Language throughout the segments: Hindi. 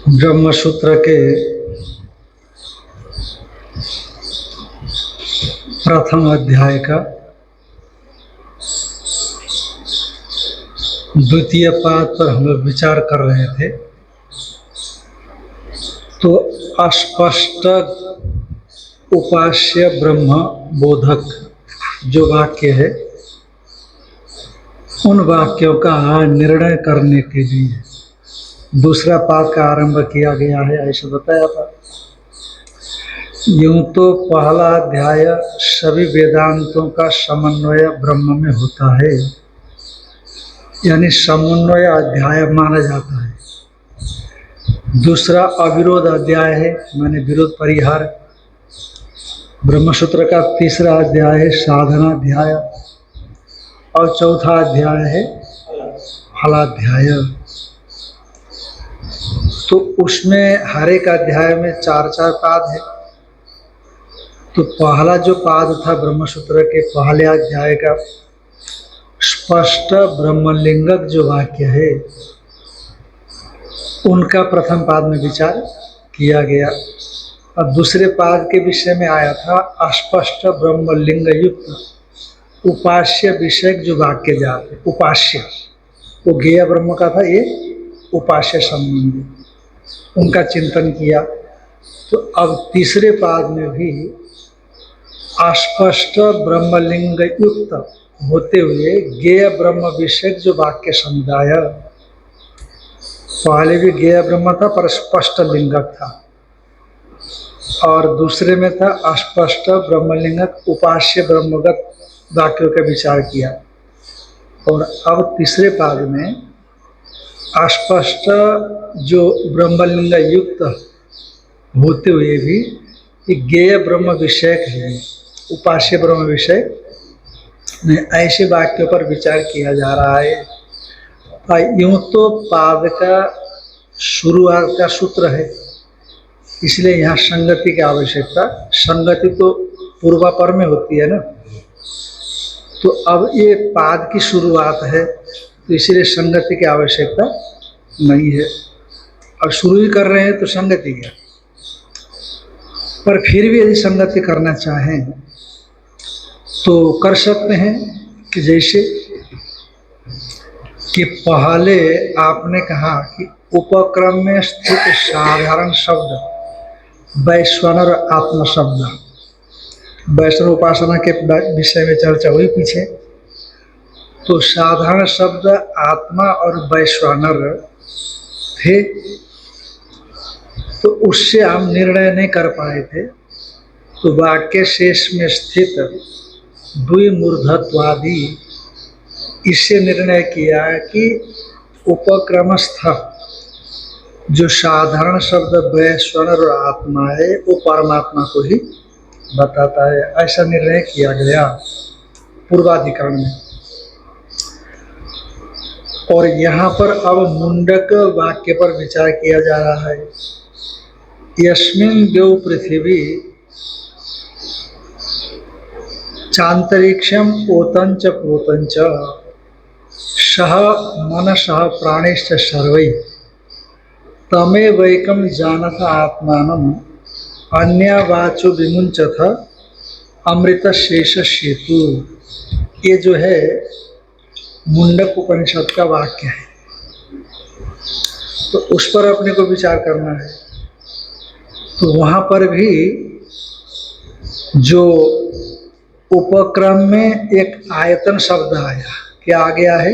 ब्रह्मसूत्र के प्रथम अध्याय का द्वितीय पाद पर हम लोग विचार कर रहे थे। तो अस्पष्ट उपास्य ब्रह्म बोधक जो वाक्य है, उन वाक्यों का निर्णय करने के लिए दूसरा पाद का आरंभ किया गया है, ऐसा बताया था। यूं तो पहला अध्याय सभी वेदांतों का समन्वय ब्रह्म में होता है, यानी समन्वय अध्याय माना जाता है। दूसरा अविरोध अध्याय है, माने विरोध परिहार। ब्रह्मसूत्र का तीसरा अध्याय है साधना अध्याय, और चौथा अध्याय है फलाध्याय। तो उसमें हर एक अध्याय में चार चार पाद है। तो पहला जो पाद था ब्रह्मसूत्र के पहले अध्याय का, स्पष्ट ब्रह्मलिंगक जो वाक्य है, उनका प्रथम पाद में विचार किया गया। और दूसरे पाद के विषय में आया था अस्पष्ट ब्रह्मलिंग युक्त उपास्य विषय जो वाक्य जाते, उपास्य वो ज्ञेय ब्रह्म का था, ये उपास्य संबंधी उनका चिंतन किया। तो अब तीसरे पाद में भी अस्पष्ट ब्रह्मलिंग युक्त होते हुए ज्ञेय ब्रह्म विषय जो वाक्य समुदाय, पहले भी ज्ञेय ब्रह्म था पर स्पष्ट लिंगक था, और दूसरे में था अस्पष्ट ब्रह्मलिंगक उपास्य ब्रह्मगत वाक्यों का विचार किया। और अब तीसरे पाद में अस्पष्ट जो ब्रह्मलिंग युक्त होते हुए भी ज्ञेय ब्रह्म विषयक है, उपास्य ब्रह्म विषय में ऐसे वाक्यों पर विचार किया जा रहा है। यूं तो पाद का शुरुआत का सूत्र है, इसलिए यहाँ संगति की आवश्यकता, संगति तो पूर्वापर में होती है ना। तो अब ये पाद की शुरुआत है, तो इसलिए संगति की आवश्यकता नहीं है। अब शुरू ही कर रहे हैं तो संगति क्या, पर फिर भी यदि संगति करना चाहें तो कर सकते हैं। कि जैसे कि पहले आपने कहा कि उपक्रम में स्थित साधारण शब्द वैश्वानर आत्म शब्द, वैष्णव उपासना के विषय में चर्चा हुई पीछे। तो साधारण शब्द आत्मा और वैश्वानर थे, तो उससे हम निर्णय नहीं कर पाए थे। तो वाक्य शेष में स्थित द्विमूर्धत्वादि, इससे निर्णय किया कि उपक्रमस्थ जो साधारण शब्द वैश्वानर और आत्मा है, वो परमात्मा को ही बताता है, ऐसा निर्णय किया गया पूर्वाधिकरण में। और यहाँ पर अब मुंडक वाक्य पर विचार किया जा रहा है। यस्मिन् देव पृथ्वी चांतरिक्षम ओतंच प्रोतंच सह मनसः प्राणिश्च सर्वै तमेवैकं जानथ आत्मानं अन्यवाचो विमुंचथ अमृत शेष सेतु। ये जो है मुंडक उपनिषद का वाक्य है, तो उस पर अपने को विचार करना है। तो वहाँ पर भी जो उपक्रम में एक आयतन शब्द आया, क्या आ गया है?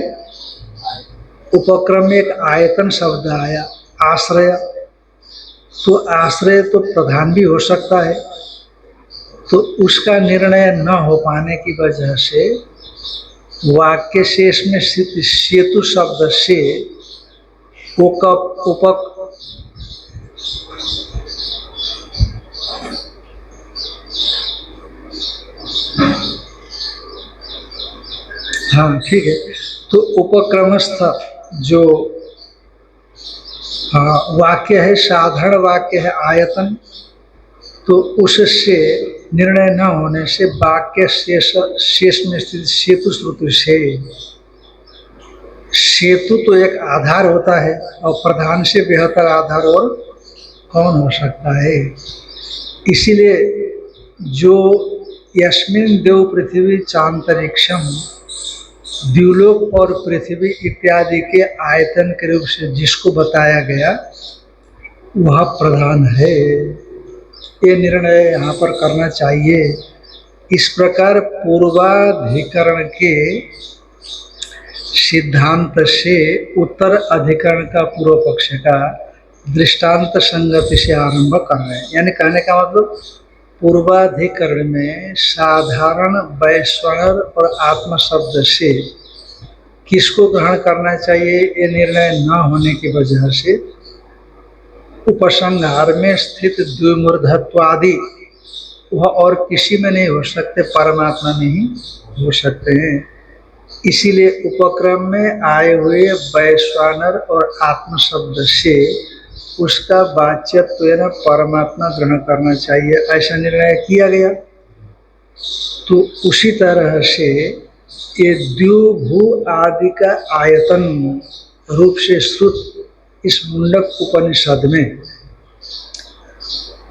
उपक्रम में एक आयतन शब्द आया, आश्रय। तो आश्रय तो प्रधान भी हो सकता है, तो उसका निर्णय न हो पाने की वजह से वाक्य शेष में सेतु शब्द से हाँ ठीक है। तो उपक्रमस्थ जो वाक्य है, साधारण वाक्य है आयतन, तो उससे निर्णय न होने से वाक्य शेष में स्थित सेतु श्रुति से सेतु तो एक आधार होता है और प्रधान से बेहतर आधार और कौन हो सकता है। इसीलिए जो यस्मिन देव पृथ्वी चांतरिक्षम, द्युलोक और पृथ्वी इत्यादि के आयतन के रूप से जिसको बताया गया वह प्रधान है, ये निर्णय यहाँ पर करना चाहिए। इस प्रकार पूर्वाधिकरण के सिद्धांत से उत्तर अधिकरण का पूर्व पक्ष का दृष्टांत संगति से आरंभ कर रहे हैं। यानी कहने का मतलब पूर्वाधिकरण में साधारण वैश्वानर और आत्म शब्द से किसको ग्रहण करना चाहिए ये निर्णय न होने की वजह से उपसंहार में स्थित द्विमूर्धत्वादि वह और किसी में नहीं हो सकते, परमात्मा में ही हो सकते हैं। इसीलिए उपक्रम में आए हुए वैश्वानर और आत्म शब्द से उसका वाच्यत्व परमात्मा ग्रहण करना चाहिए, ऐसा निर्णय किया गया। तो उसी तरह से ये द्युभू आदि का आयतन रूप से श्रुत इस मुंडक उपनिषद में,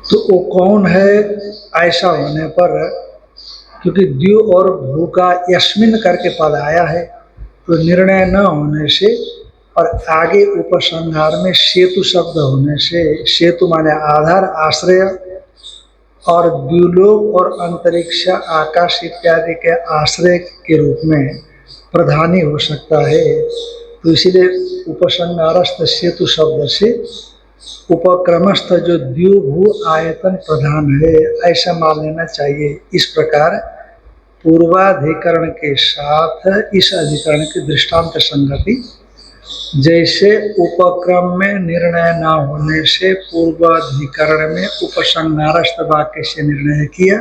तो वो कौन है ऐसा होने पर, क्योंकि द्यु और भू का यस्मिन करके पद आया है, तो निर्णय न होने से और आगे उपसंहार में सेतु शब्द होने से, सेतु माने आधार आश्रय, और द्युलोक और अंतरिक्ष आकाश इत्यादि के आश्रय के रूप में प्रधानी हो सकता है। तो इसीलिए उपसंहारस्थ सेतु शब्द से उपक्रमस्थ जो द्युभू आयतन प्रधान है ऐसा मान लेना चाहिए। इस प्रकार पूर्वाधिकरण के साथ इस अधिकरण की दृष्टांत संगति, जैसे उपक्रम में निर्णय न होने से पूर्वाधिकरण में उपसंहारस्थ वाक्य से निर्णय किया,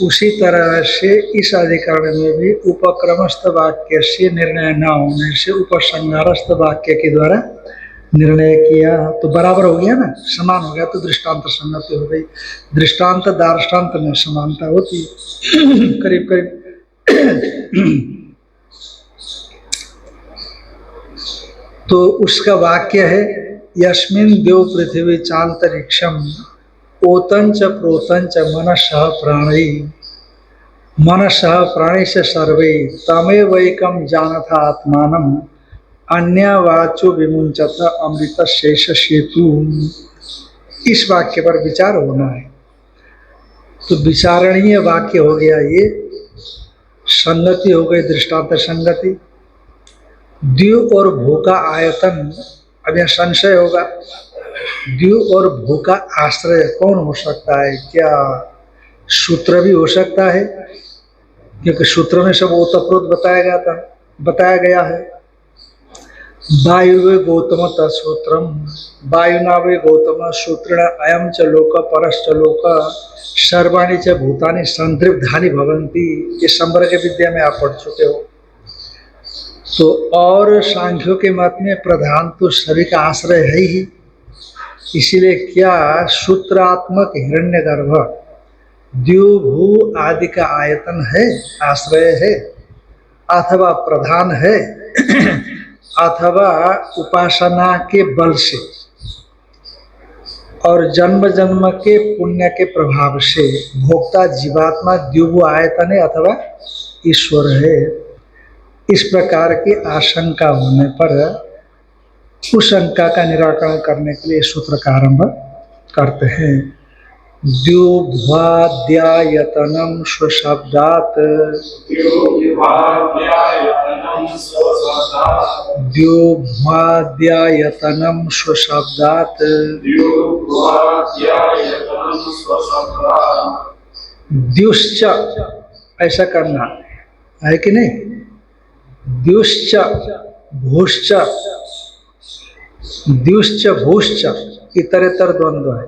उसी तरह से इस अधिकरण में भी उपक्रमस्थ वाक्य से निर्णय न होने से उपसंहारस्थ वाक्य के द्वारा निर्णय किया। तो बराबर हो गया ना, समान हो गया, तो दृष्टांत संगति हो गई। दृष्टांत दार्ष्टान्त में समानता होती है करीब करीब। तो उसका वाक्य है यस्मिन देव पृथ्वी चांतरिक्षम ओतंच प्रोतंच मनसः प्राणी, मनसः प्राणी से सर्वे तमेवैकं जानथ आत्मानं अन्यवाचो विमुंचत अमृत शेष सेतु। इस वाक्य पर विचार होना है। तो विचारणीय वाक्य हो गया ये, संगति हो गई दृष्टांत संगति। द्यु और भू का आयतन, अब यह संशय होगा, द्यु और भू का आश्रय कौन हो सकता है? क्या सूत्र भी हो सकता है? क्योंकि सूत्र में सब ओतप्रोत बताया गया है। वायु वे गौतम तत्सूत्रम, वायुना वे गौतम सूत्रेण अयम च लोक परश्च लोक सर्वाणि च भूतानि संतृप्तानि भवन्ति। ये संवर्ग विद्या में आप पढ़ चुके हो। तो और सांख्यों के मत में प्रधान तो सभी का आश्रय है ही, इसीलिए क्या सूत्रात्मक हिरण्यगर्भ द्युभू आदि का आयतन है, आश्रय है, अथवा प्रधान है, अथवा उपासना के बल से और जन्म जन्म के पुण्य के प्रभाव से भोक्ता जीवात्मा द्युभू आयतन है अथवा ईश्वर है। इस प्रकार की आशंका होने पर उस शंका का निराकरण करने के लिए सूत्र का आरंभ करते हैं। द्युभ्वाद्यायतनं स्वशब्दात्, द्युभ्वाद्यायतनं स्वशब्दात्, द्युश्च ऐसा करना है कि नहीं? द्युश्च भूश्च, द्युश्च भूश्च इतरेतर द्वंद्व है।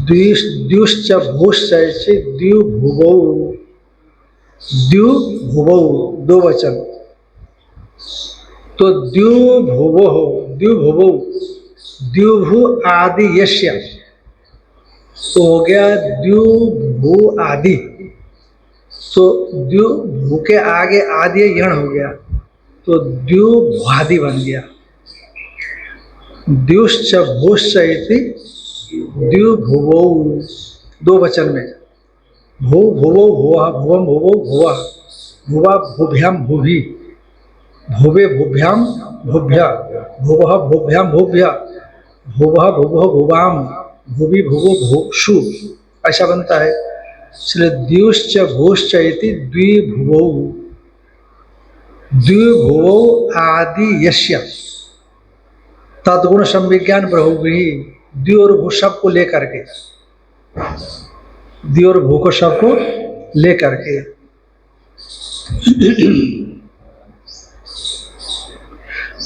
द्युश्च भूश्च ऐसे द्युभुवौ, द्युभुवौ दो वचन। तो द्युभुवो, द्युभुवौ द्युभु आदि यस्य, तो हो गया द्युभु आदि। तो द्युभु के आगे आदि यण हो गया, तो द्यू भुआदि बन गया। द्युश्च भूश्च इति द्यू भुवौ, दो वचन में, भू भुवौ भुवः, भुवम भुवौ भुवः, भुवा भुभ्याम भुभि, भुवे भुभ्याम भुभ्य, भुवः भुभ्याम भुभ्य, भुवः भुवः भुवाम, भुवि भुवो भुक्षु, ऐसा बनता है। इसलिए द्युश्च भूश्च इति द्विभुवौ, द्विभुवौ आदि यस्य तद्गुण संविज्ञान बहुव्रीहि, द्वि और भू शब्द को लेकर के, द्वि और भू को शब्द को लेकर के।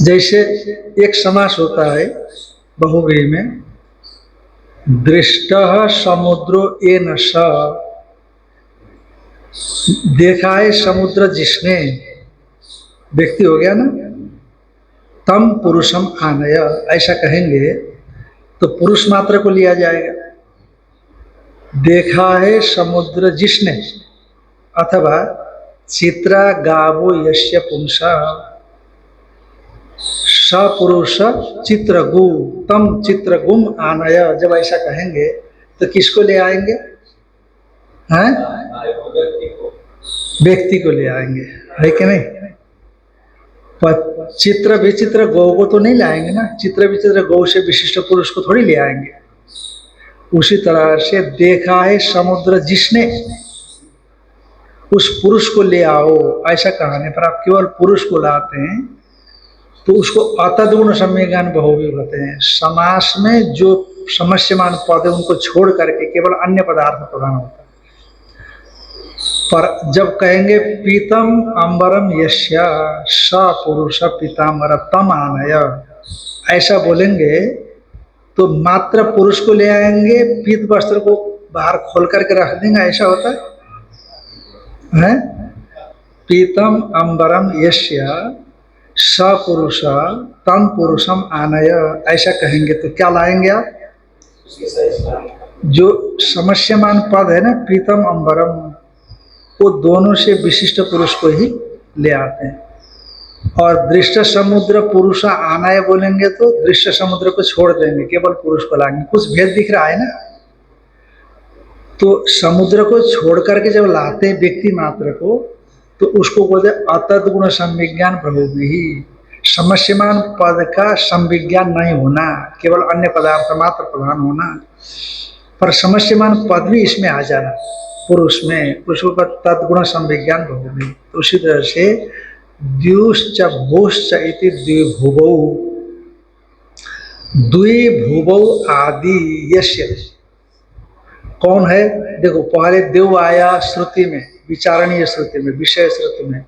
जैसे एक समास होता है बहुव्रीहि में, दृष्टः समुद्रो येन स, देखा है समुद्र जिसने, व्यक्ति हो गया ना, तम पुरुषम आनय, ऐसा कहेंगे तो पुरुष मात्र को लिया जाएगा। देखा है समुद्र जिसने, अथवा चित्रा गावो यस्य पुंसा, सपुरुष चित्रगु तम चित्रगुम आनय, जब ऐसा कहेंगे तो किसको ले आएंगे? हैं? व्यक्ति को ले आएंगे, है कि नहीं? पर चित्र विचित्र गौ को तो नहीं लाएंगे ना, चित्र विचित्र गौ से विशिष्ट पुरुष को थोड़ी ले आएंगे। उसी तरह से देखा है समुद्र जिसने, उस पुरुष को ले आओ, ऐसा कहने पर आप केवल पुरुष को लाते हैं तो उसको अतद्गुण संविज्ञान बहुव्रीहि कहते हैं। समास में जो समस्यमान पद है उनको छोड़ करके केवल अन्य पदार्थ प्रधान होता है। पर जब कहेंगे पीतम अंबरम यस्य स पुरुष पीताम्बर तम आनय, ऐसा बोलेंगे तो मात्र पुरुष को ले आएंगे, पीत वस्त्र को बाहर खोल करके रख देंगे, ऐसा होता है? पीतम अंबरम यस्य स पुरुष तम पुरुषम आनय, ऐसा कहेंगे तो क्या लाएंगे आप? जो समस्यमान पद है ना पीतम अंबरम, वो दोनों से विशिष्ट पुरुष को ही ले आते हैं। और दृष्ट समुद्र पुरुष आनय बोलेंगे तो दृष्ट समुद्र को छोड़ देंगे, केवल पुरुष को लाएंगे। कुछ भेद दिख रहा है ना? तो समुद्र को छोड़ करके जब लाते हैं व्यक्ति मात्र को तो उसको बोलते अतद्गुण संविज्ञान बहुव्रीहि। समस्यमान पद का संविज्ञान नहीं होना, केवल अन्य पदार्थ मात्र प्रधान होना, पर समस्यमान पद भी इसमें आ जाना पुरुष में, उसको तद्गुण संविज्ञान बहुव्रीहि। तो उसी तरह से द्युश्च भूश्च इति द्विभुवौ, द्विभुवौ आदि यस्य, कौन है? देखो पहले देव आया श्रुति में, विचारणीय श्रुति में, विषय श्रुति में,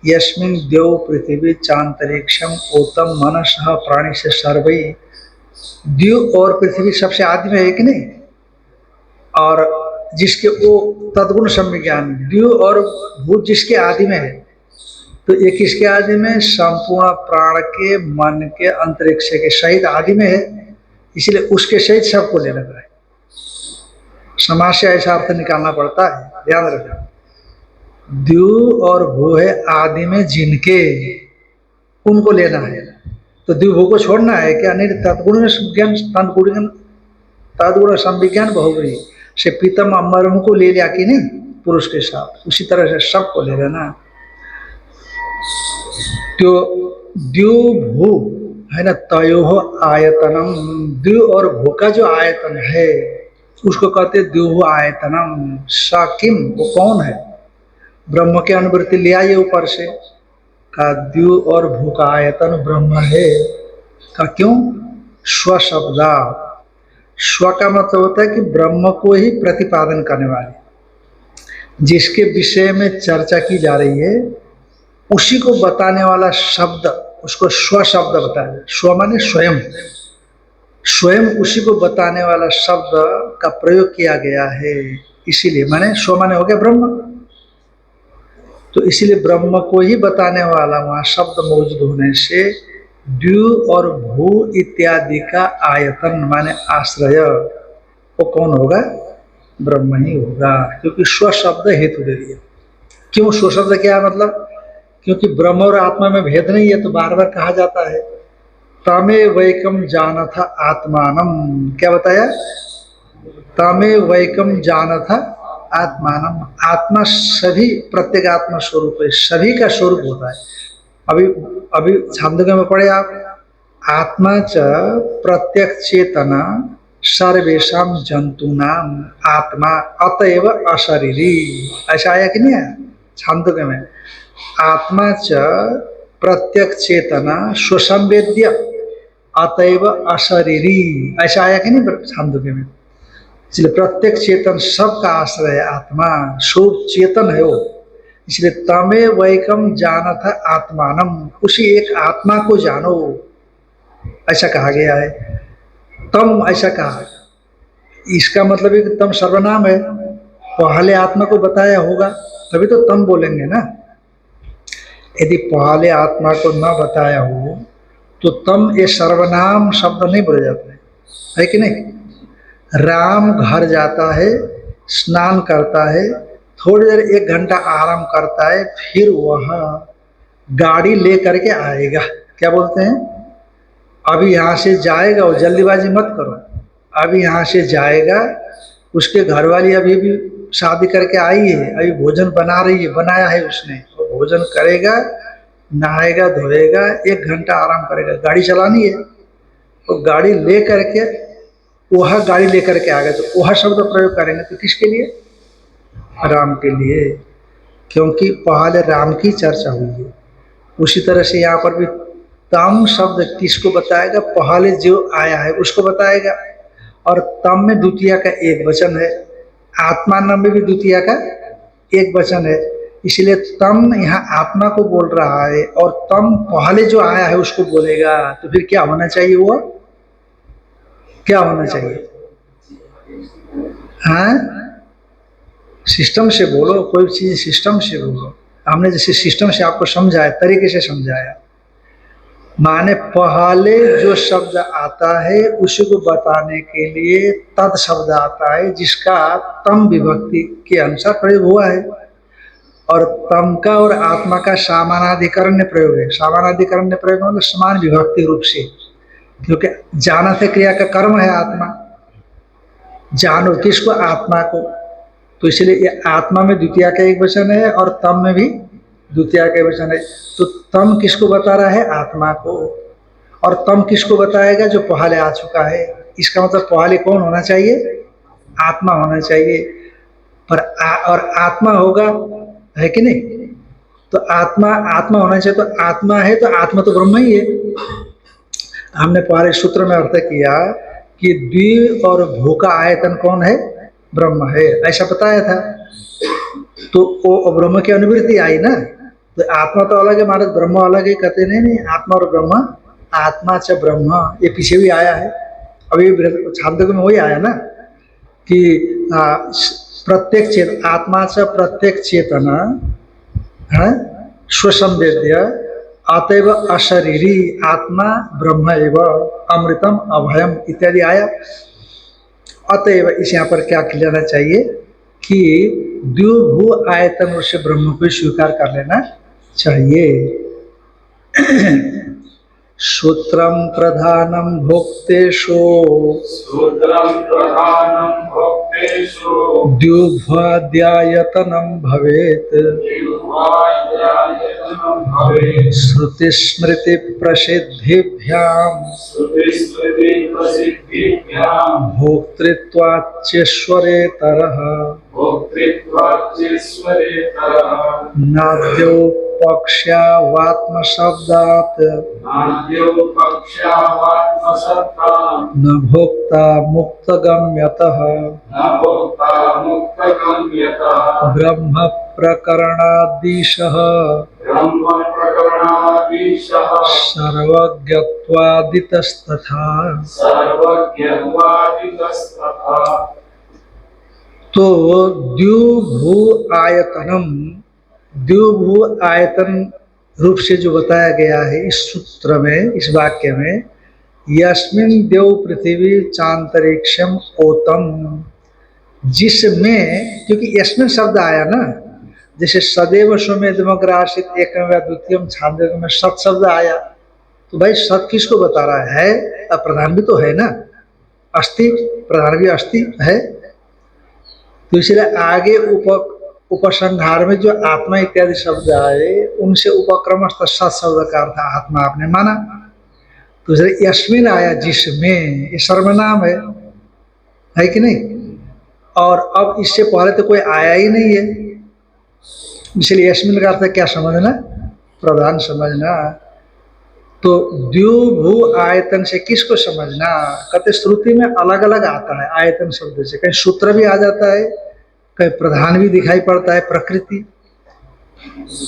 यस्मिन् देव पृथ्वी चांतरिक्षम ओतम मनसः प्राणी से सर्वै, देव और पृथ्वी सबसे आदि में है कि नहीं? और जिसके वो तद्गुण संविज्ञान, देव और भूत जिसके आदि में है, तो ये किसके आदि में? संपूर्ण प्राण के, मन के, अंतरिक्ष के सहित आदि में है, इसलिए उसके सहित सबको ले लगा है। समाज से ऐसा अर्थ निकालना पड़ता है, ध्यान रखना। द्यू और भू है आदि में जिनके, उनको लेना है, तो द्यू भू को छोड़ना है क्या? नहीं, तद्गुण संविज्ञान, तद्गुण संविज्ञान बहुव्रीहि से पीतम अम्बरम को ले लिया कि नहीं पुरुष के साथ, उसी तरह से सबको ले लेना। तो द्यू भू है ना, तयोः आयतनम, द्यू और भू का जो आयतन है उसको कहते द्यू आयतनम। सा किम, वो कौन है? ब्रह्म के अनुवृत्ति ले आइए ऊपर से, का द्यू और भू का आयतन ब्रह्म है। का क्यों? स्व शब्दा, स्व का मतलब होता है कि ब्रह्म को ही प्रतिपादन करने वाले, जिसके विषय में चर्चा की जा रही है उसी को बताने वाला शब्द, उसको स्व शब्द बताया। स्व माने स्वयं, स्वयं उसी को बताने वाला शब्द का प्रयोग किया गया है, इसीलिए माने स्व माने हो गया ब्रह्म, तो इसीलिए ब्रह्म को ही बताने वाला वहां शब्द मौजूद होने से द्यू और भू इत्यादि का आयतन माने आश्रय, वो कौन होगा? ब्रह्म ही होगा, क्योंकि स्व शब्द हेतु दे दिया। क्यों स्व शब्द? क्या मतलब क्योंकि ब्रह्म और आत्मा में भेद नहीं है तो बार बार कहा जाता है। तमे वैकम जानथ आत्मानम, क्या बताया? तमे वैकम जानथ आत्मानम, आत्मा सभी प्रत्येगात्मा स्वरूप है, सभी का स्वरूप होता है। अभी अभी छांदोग्य में पढ़े आप, आत्मा च प्रत्यक्ष चेतना सर्वेशम जंतुनाम आत्मा अतएव अशरीरी, ऐसा आया कि नहीं आया छांदोग्य में? आत्मा च प्रत्यक्ष चेतना स्वसंवेद्य अतएव अशरीरी, ऐसा आया कि नहीं छांदोग्य में? इसलिए प्रत्येक चेतन सबका आश्रय है आत्मा, शुभ चेतन है वो। इसलिए तमे वैकम जानथ आत्मानम, उसी एक आत्मा को जानो, ऐसा कहा गया है। तम ऐसा कहा, इसका मतलब है कि तम सर्वनाम है, पहले आत्मा को बताया होगा तभी तो तम बोलेंगे ना। यदि पहले आत्मा को न बताया हो तो तम ये सर्वनाम शब्द नहीं बोले जाते, है कि नहीं? राम घर जाता है, स्नान करता है, थोड़ी देर 1 घंटा आराम करता है, फिर वह गाड़ी ले करके आएगा। क्या बोलते हैं? अभी यहाँ से जाएगा, और जल्दीबाजी मत करो, अभी यहाँ से जाएगा, उसके घरवाली अभी भी शादी करके आई है, अभी भोजन बना रही है, बनाया है उसने, तो भोजन करेगा, नहाएगा, धोएगा, 1 घंटा आराम करेगा, गाड़ी चलानी है, तो गाड़ी ले करके वह गाड़ी लेकर के आ गए, तो वह शब्द प्रयोग करेंगे तो किसके लिए? राम के लिए, क्योंकि पहले राम की चर्चा हुई है। उसी तरह से यहाँ पर भी तम शब्द किसको बताएगा? पहले जो आया है उसको बताएगा, और तम में द्वितीय का एक वचन है, आत्मा नाम में भी द्वितीय का एक वचन है, इसलिए तम यहाँ आत्मा को बोल रहा है, और तम पहले जो आया है उसको बोलेगा, तो फिर क्या होना चाहिए? वो क्या होना चाहिए? हाँ, सिस्टम से बोलो, कोई चीज सिस्टम से बोलो। हमने जैसे सिस्टम से आपको समझाया, तरीके से समझाया, माने पहले जो शब्द आता है उसी को बताने के लिए तद शब्द आता है, जिसका तम विभक्ति के अनुसार प्रयोग हुआ है, और तम का और आत्मा का समानाधिकरण प्रयोग है। समानाधिकरण प्रयोग मतलब समान विभक्ति रूप से, क्योंकि जाना से क्रिया का कर्म है आत्मा, जानो किसको? आत्मा को, तो इसलिए ये आत्मा में द्वितीय का एक वचन है और तम में भी द्वितीय का वचन है। तो तम किसको बता रहा है? आत्मा को, और तम किसको बताएगा? जो पहले आ चुका है। इसका मतलब पहले कौन होना चाहिए? आत्मा होना चाहिए, पर और आत्मा होगा, है कि नहीं? तो आत्मा आत्मा होना चाहिए, तो आत्मा है तो आत्मा तो ब्रह्म ही है। हमने पहले सूत्र में अर्थ किया कि द्वि और भू का आयतन कौन है? ब्रह्म है, ऐसा बताया था। तो वो ब्रह्म की अनुवृत्ति आई ना, तो आत्मा तो अलग है, महाराज ब्रह्म अलग है, कहते नहीं, आत्मा और ब्रह्म, आत्मा च ब्रह्म, ये पीछे भी आया है, अभी छांदोग्य में वही आया ना कि प्रत्येक चेत आत्मा च प्रत्येक चेतना है स्वसंवेद्य अतएव अशरीरी आत्मा ब्रह्म एवं अमृतम अभयम इत्यादि आया। अतएव इस यहाँ पर क्या लेना चाहिए कि द्विभू आयतन से ब्रह्म को स्वीकार कर लेना चाहिए। सूत्रम प्रधानम भोक्तेषु द्युभ्वाद्यायतनं भवेत् श्रुति स्मृति प्रसिद्धिभ्यां भोक्तृत्वाच्चेश्वरेतरः नाद्यो पक्ष्यावात्मशब्दात् न भोक्ता मुक्तगम्यतः ब्रह्म प्रकरणादीशः सर्वज्ञत्वादितस्तथा। तो द्युभू आयतनम, द्युभू आयतन रूप से जो बताया गया है इस सूत्र में, इस वाक्य में, यस्मिन् देव पृथ्वी चांतरिक्षम ओतम, जिसमें, क्योंकि यस्मिन् शब्द आया ना, जैसे सदैव स्वमेधमग्र आशित एकमेव द्वितीयम छांदोग्य में सत शब्द आया, तो भाई सत किसको बता रहा है? प्रधान भी तो है ना, अस्थि, प्रधान भी अस्थि है। तो इसलिए आगे उपसंहार में जो आत्मा इत्यादि शब्द आए उनसे उपक्रम सत शब्द का अर्थ आत्मा आपने माना। तो इसलिए यस्मिन आया जिसमें, ये सर्वनाम है कि नहीं? और अब इससे पहले तो कोई आया ही नहीं है, इसलिए यस्मिन का अर्थ क्या समझना? प्रधान समझना। तो द्युभु आयतन से किसको समझना? कहते श्रुति में अलग अलग आता है आयतन शब्द से, कहीं सूत्र भी आ जाता है, कहीं प्रधान भी दिखाई पड़ता है प्रकृति,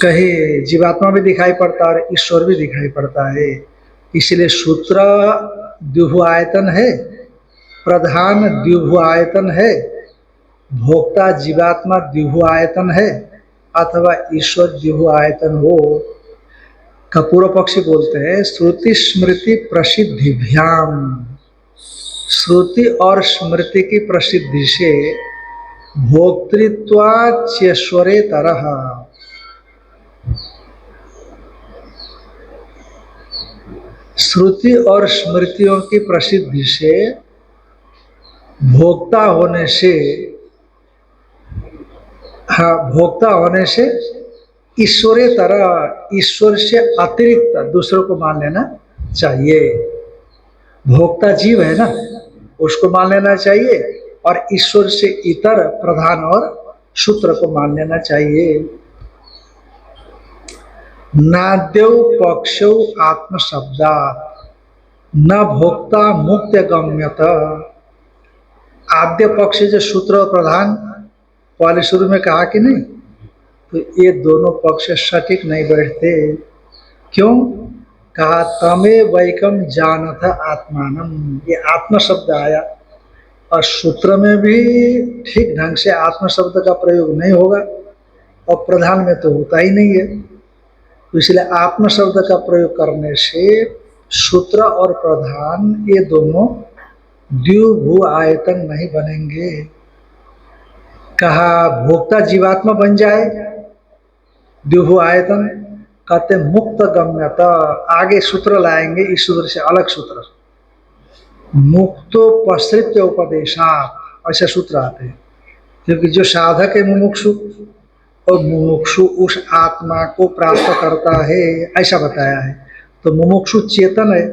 कहीं जीवात्मा भी दिखाई पड़ता है, ईश्वर भी दिखाई पड़ता है। इसलिए सूत्र द्युभु आयतन है, प्रधान द्युभु आयतन है, भोक्ता जीवात्मा द्युभु आयतन है, अथवा ईश्वर द्युभु आयतन हो। का पूर्व पक्षी बोलते हैं श्रुति स्मृति प्रसिद्धिभ्याम, श्रुति और स्मृति की प्रसिद्धि से भोक्तृत्वाच्यश्वरे तरह, श्रुति और स्मृतियों की प्रसिद्धि से भोक्ता होने से, हाँ भोक्ता होने से ईश्वरे तरह, ईश्वर से अतिरिक्त दूसरों को मान लेना चाहिए। भोक्ता जीव है ना, उसको मान लेना चाहिए, और ईश्वर से इतर प्रधान और सूत्र को मान लेना चाहिए। नाद्यौ पक्षौ आत्मशब्दा न भोक्ता मुक्त गम्यत। आद्य पक्ष जो सूत्र और प्रधान पहले शुरू में कहा कि नहीं, तो ये दोनों पक्ष सटीक नहीं बैठते। क्यों? कहा तमे वैकम जानथ आत्मानम, ये आत्मा शब्द आया, और सूत्र में भी ठीक ढंग से आत्मा शब्द का प्रयोग नहीं होगा, और प्रधान में तो होता ही नहीं है। तो इसलिए आत्मा शब्द का प्रयोग करने से सूत्र और प्रधान ये दोनों द्युभु आयतन नहीं बनेंगे। कहा भोक्ता जीवात्मा बन जाए द्युभु आयतन, कहते मुक्त गम्यता, आगे सूत्र लाएंगे, इस सूत्र से अलग सूत्र, मुक्तोपसृत उपदेशात, ऐसे सूत्र आते हैं। क्योंकि जो साधक है मुमुक्षु, और मुमुक्षु उस आत्मा को प्राप्त करता है ऐसा बताया है। तो मुमुक्षु चेतन है,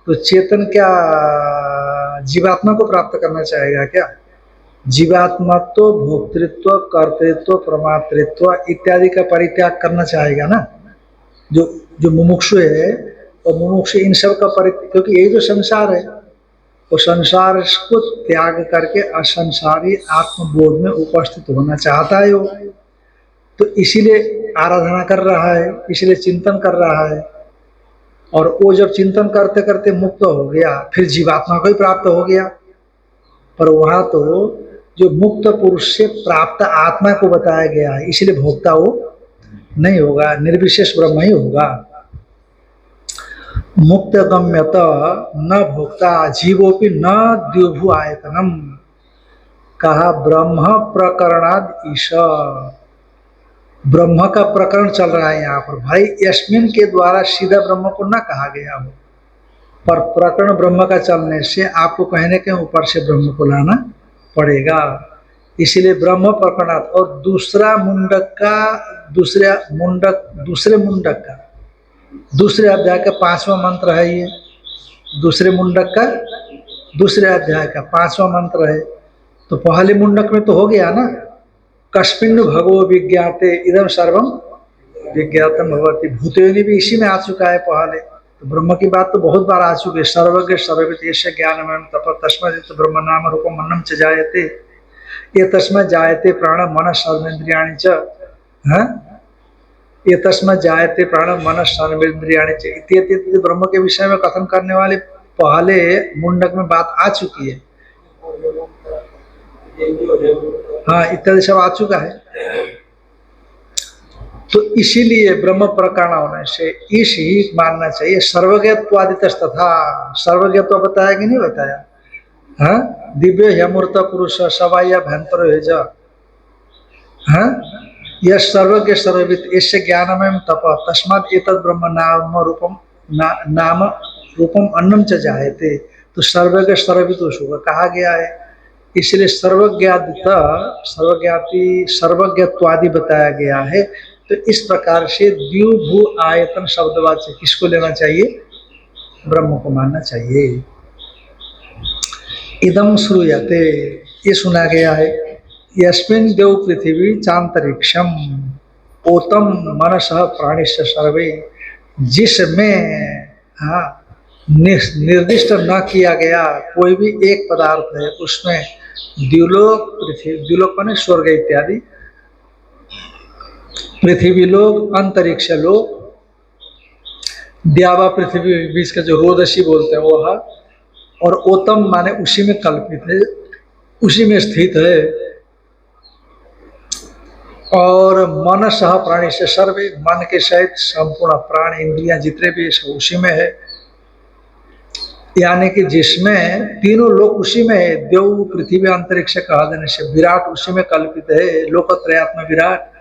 तो चेतन क्या जीवात्मा को प्राप्त करना चाहेगा क्या? जीवात्मा तो भोक्तृत्व, कर्तृत्व, प्रमातृत्व इत्यादि का परित्याग करना चाहेगा ना। जो मुमुक्षु है, और मुमुक्षु इन सब का परित्याग, क्योंकि यही तो संसार है, वो संसार को त्याग करके असंसारी आत्मबोध में उपस्थित होना चाहता है वो। तो इसीलिए आराधना कर रहा है, इसलिए चिंतन कर रहा है, और वो जब चिंतन करते करते मुक्त हो गया, फिर जीवात्मा को ही प्राप्त हो गया। पर वहां तो जो मुक्त पुरुष से प्राप्त आत्मा को बताया गया है, इसलिए भोक्ता वो नहीं होगा, निर्विशेष ब्रह्म ही होगा। मुक्त गम्यत न भोक्ता जीवोपि न द्युभु आयतनम। कहा ब्रह्म प्रकरणाद ईश, ब्रह्म का प्रकरण चल रहा है यहाँ पर भाई। यस्मिन के द्वारा सीधा ब्रह्म को ना कहा गया हो, पर प्रकरण ब्रह्म का चलने से आपको कहने के ऊपर से ब्रह्म को लाना पड़ेगा। इसलिए ब्रह्म प्रकरणात्, और दूसरा मुंडक का दूसरे अध्याय का 5वां मंत्र है ये। दूसरे मुंडक का दूसरे अध्याय का 5वां मंत्र है। तो पहले मुंडक में तो हो गया ना, कस्मिन् भगवो विज्ञाते इदम सर्वम विज्ञातम भवति। भूतयोनि भी इसी में आ चुका है पहले। तो ब्रह्म की बात तो बहुत बार आ चुकी है। सर्वज्ञ सर्वविद एष ज्ञानमयं तप तस्मात् ब्रह्म नाम रूपम अन्नम च जायते, ये तस्मात् जायते प्राण मन सर्वेन्द्रियाणि च, ये तस्मात् जायते प्राण मन सर्वेन्द्रियाणि च इत्यादि ब्रह्म के विषय में कथन करने वाले पहले मुंडक में बात आ चुकी है। हाँ, इत्यादि सब आ चुका है। तो इसीलिए ब्रह्म प्रकरण होने से इस ही मानना चाहिए। सर्वज्ञत्वादित तथा, सर्वज्ञत्व बताया कि नहीं बताया? हाँ, दिव्य यमूर्त पुरुष सवाई अभ्यंतर है, हाँ, यह सर्वज्ञ सर्वविद यस्य ज्ञानमयं तप तस्मात् एतद् ब्रह्म नाम रूपम नाम रूपम अन्नम च जायते। तो सर्वज्ञ सर्वविद उसको कहा गया है, इसलिए सर्वज्ञादिता सर्वज्ञाति सर्वज्ञत्वादि बताया गया है। तो इस प्रकार से द्यू भू आयतन शब्दवाच्य किसको लेना चाहिए? ब्रह्म को मानना चाहिए। इदम श्रूयते, ये सुना गया है, यस्मिन् देव पृथ्वी चांतरिक्षम ओतम मनसः प्राणिश्च सर्वे, जिसमें हाँ निर्दिष्ट न किया गया कोई भी एक पदार्थ है, उसमें द्युलोक पृथ्वी, द्युलोक माने स्वर्ग इत्यादि, पृथ्वी लोक, अंतरिक्ष लोक, द्यावा पृथ्वी बीच का जो रोदसी बोलते हैं वह, और ओतम माने उसी में कल्पित है, उसी में स्थित है, और मन सह प्राणी से सर्वे, मन के सहित संपूर्ण प्राण इंद्रियां जितने भी उसी में है, यानी कि जिसमें तीनों लोक उसी में है। देव पृथ्वी अंतरिक्ष कहा देने से विराट उसी में कल्पित है, लोकत्रयात्मा विराट।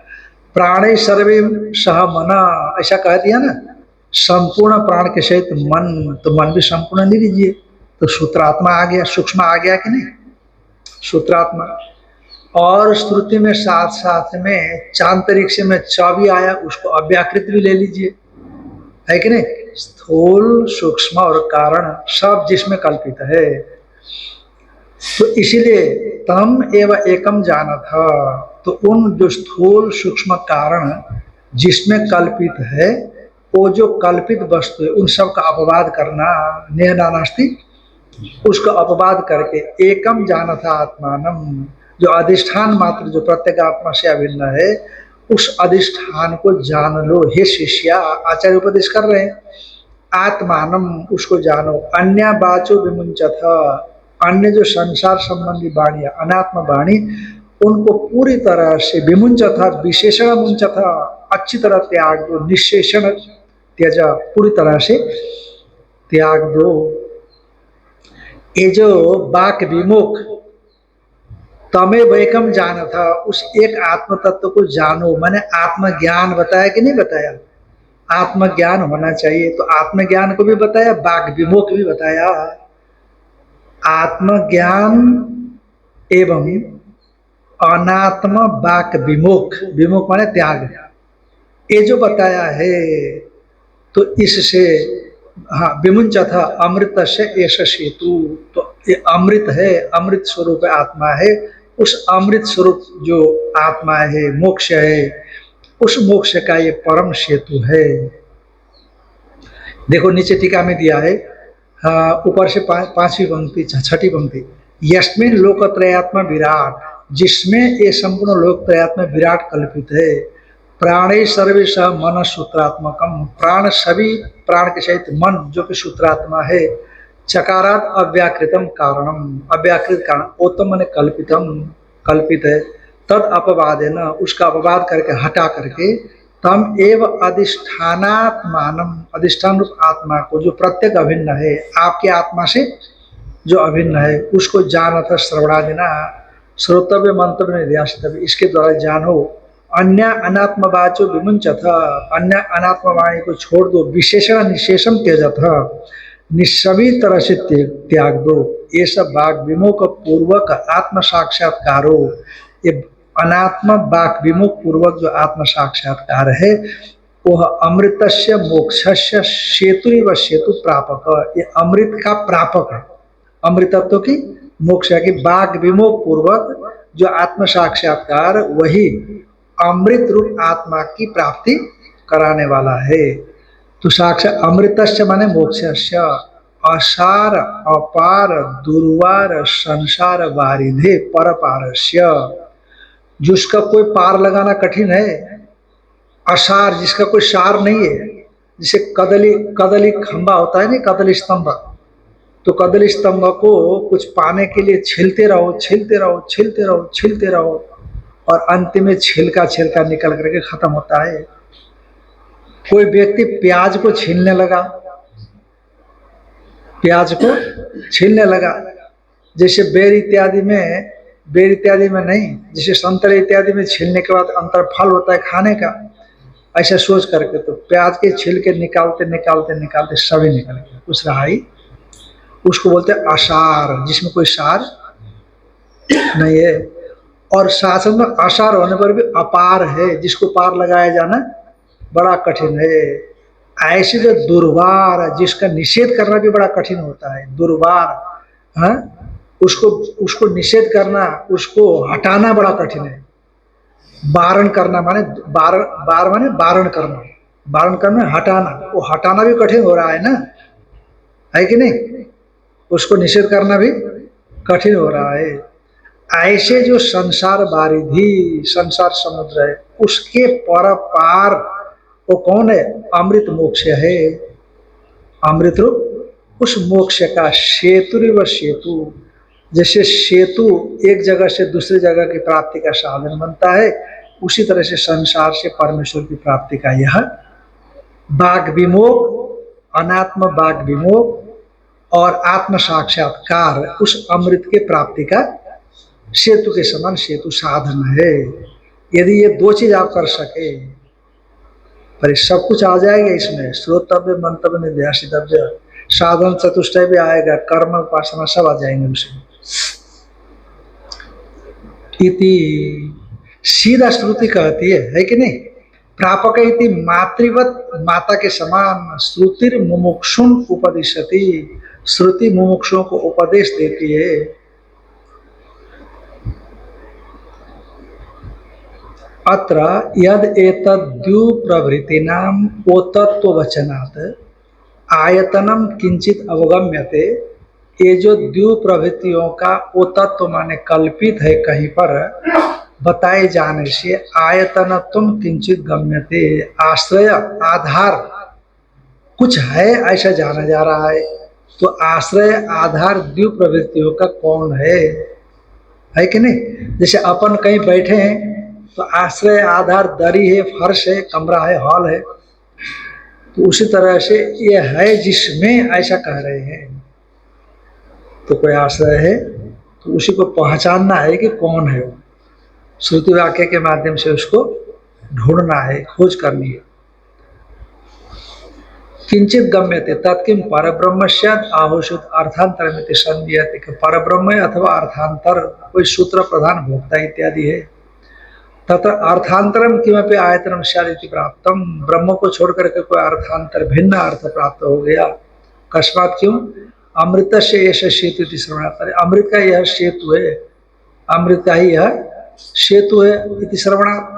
प्राणे सर्वे सह मना, ऐसा कह दिया ना, संपूर्ण प्राण के सहित मन, तो मन भी संपूर्ण नहीं लीजिए, तो सूत्रात्मा आ गया, सूक्ष्म आ गया कि नहीं, सूत्रात्मा। और श्रुति में साथ साथ में चांतरिक्ष में च भी आया, उसको अव्याकृत भी ले लीजिए, है कि नहीं। स्थूल सूक्ष्म और कारण सब जिसमें कल्पित है, तो इसीलिए तम एवं एकम जाना था, तो उन जो स्थूल सूक्ष्म कारण जिसमें कल्पित है, वो जो कल्पित वस्तु है उन सब का अपवाद करना, नेह नानास्ति, उसको अपवाद करके एकम जाना था आत्मानम, जो अधिष्ठान मात्र जो प्रत्येक आत्मा से अभिन्न है, उस अधिष्ठान को जान लो हे शिष्या। आचार्य उपदेश कर रहे हैं, आत्मानम उसको जानो, अन्य बाचो विमुंचथ, अन्य जो संसार संबंधी वाणी अनात्म वाणी, उनको पूरी तरह से विमुंचथ, विशेषण मुंचथ, अच्छी तरह त्याग दो, निशेषण त्यजा, पूरी तरह से त्याग दो। ये जो बाक विमुख तमे वैकम जाना था, उस एक आत्म तत्व को जानो, मैंने आत्मज्ञान बताया कि नहीं बताया, आत्मज्ञान होना चाहिए, तो आत्मज्ञान को भी बताया, बाक विमुख भी बताया। आत्मज्ञान एवं अनात्म बाक विमुख, विमुख माने त्याग, ये जो बताया है, तो इससे हाँ विमुंच था अमृत से ऐसा सेतु, तो ये अमृत है, अमृत स्वरूप आत्मा है, उस अमृत स्वरूप जो आत्मा है, मोक्ष है, उस मोक्ष का ये परम सेतु है। देखो नीचे टीका में दिया है, ऊपर से पांचवी पंक्ति, छठी पंक्ति, यस्मिन लोकत्रयात्मा विराट, जिसमें ये संपूर्ण लोकत्रयात्मा विराट कल्पित है, प्राणे सर्वेशा मन सूत्रात्मकम, प्राण सभी प्राण के सहित मन जो कि सूत्रात्मा है, चकारात अव्याकृतम कारणम, अव्याकृत कारण, ओतम माने कल्पितम, कल्पित है, तद अपवाद है ना, उसका अपवाद करके हटा करके, तम एव अधिष्ठानात्मानम, अधिष्ठान रूप आत्मा को जो प्रत्येक अभिन्न है, आपके आत्मा से जो अभिन्न है, उसको जाना था श्रवणादिना, श्रोतव्य मंतव्य निर्यासितव्य, इसके द्वारा जानो। अन्य अनात्मवाचो विमुंच था, अन्य अनात्मवाणी को छोड़ दो, विशेषण निशेषण त्यजत, सभी तरह से त्याग दो, ये सब बाग विमुख पूर्वक आत्म साक्षात्कारो, ये अनात्म बाक विमुख पूर्वक जो आत्म साक्षात्कार है, वह अमृतस्य मोक्षस्य सेतु व सेतु प्रापक, ये अमृत का प्रापक है, अमृतत्व की मोक्ष की बाक विमुख पूर्वक जो आत्म साक्षात्कार, वही अमृत रूप आत्मा की प्राप्ति कराने वाला है। तो साक्षात अमृतस्य माने मोक्षस्य, असार अपार दुर्वार संसार वारिधे परपारस्य, जिसका कोई पार लगाना कठिन है, असार जिसका कोई सार नहीं है, जिसे कदली खंबा होता है ना, कदली स्तंभ, तो कदली स्तंभ को कुछ पाने के लिए छिलते रहो छिलते रहो छिलते रहो छिलते रहो, और अंतिम में छिलका छिलका निकल करके खत्म होता है। कोई व्यक्ति प्याज को छीलने लगा, प्याज को छीलने लगा, जैसे बेर इत्यादि में बेर इत्यादि में नहीं, जैसे संतरे इत्यादि में छीलने के बाद अंतर फल होता है खाने का, ऐसा सोच करके तो प्याज के छिलके निकालते निकालते निकालते सभी निकल गया, कुछ रहा ही। उसको बोलते हैं आसार, जिसमें कोई सार नहीं है। और शासन में आसार होने पर भी अपार है, जिसको पार लगाया जाना बड़ा कठिन है। ऐसे जो दुर्वार, जिसका निषेध करना भी बड़ा कठिन होता है, दुर्वार, हाँ, उसको उसको निषेध करना, उसको हटाना बड़ा कठिन है। बारण करना माने बार माने बारण करना, बारण करना हटाना, वो हटाना भी कठिन हो रहा है ना, है कि नहीं? उसको निषेध करना भी कठिन हो रहा है। ऐसे जो संसार बारिधि, संसार समुद्र है, उसके पर पार वो कौन है? अमृत मोक्ष है। अमृत रूप उस मोक्ष का सेतु सेतु, जैसे सेतु एक जगह से दूसरी जगह की प्राप्ति का साधन बनता है, उसी तरह से संसार से परमेश्वर की प्राप्ति का यह बाग विमोक, अनात्म बाग विमोक और आत्म साक्षात्कार उस अमृत के प्राप्ति का सेतु के समान सेतु साधन है। यदि ये दो चीज आप कर सके, पर सब कुछ आ जाएगा इसमें, श्रोतव्य मंतव्य निध्यासितव्य, साधन चतुष्टय भी आएगा, कर्म उपासना सब आ जाएंगे उसमें। इति सीधा श्रुति कहती है कि नहीं? प्रापक इति मातृवत, माता के समान, श्रुतिर मुमुक्षुन उपदिशति, श्रुति मुमुक्षुओं को उपदेश देती है। अत्र यद एतद्यु प्रभृतीनाम ओतत्व वचनात् आयतनम किंचित अवगम्यते, ये जो द्यु प्रभृतियों का ओतत्व माने कल्पित है कहीं पर बताए जाने से, आयतन तुम किंचित गम्यते, आश्रय आधार कुछ है ऐसा जाना जा रहा है। तो आश्रय आधार द्यु प्रवृत्तियों का कौन है कि नहीं? जैसे अपन कहीं बैठे हैं तो आश्रय आधार दरी है, फर्श है, कमरा है, हॉल है, तो उसी तरह से ये है जिसमें ऐसा कह रहे हैं। तो कोई आश्रय है तो उसी को पहचानना है कि कौन है वो, श्रुति वाक्य के माध्यम से उसको ढूंढना है, खोज करनी है। किंचित गम्यते तत्किं परब्रह्म स्यात् आहुषुत अर्थांतर में संज्ञाते, कि परब्रह्म अथवा अर्थांतर कोई सूत्र प्रधान भोक्ता इत्यादि है। तथा अर्थांतरम किमपि आयतनम स्यात् इति प्राप्तम, ब्रह्म को छोड़ करके कोई अर्थांतर भिन्न अर्थ प्राप्त हो गया। अकस्मात क्यों? अमृत से ऐसा सेतु इति श्रवणात्, अमृत का यह सेतु है, अमृत का ही यह सेतु है इति श्रवणात्,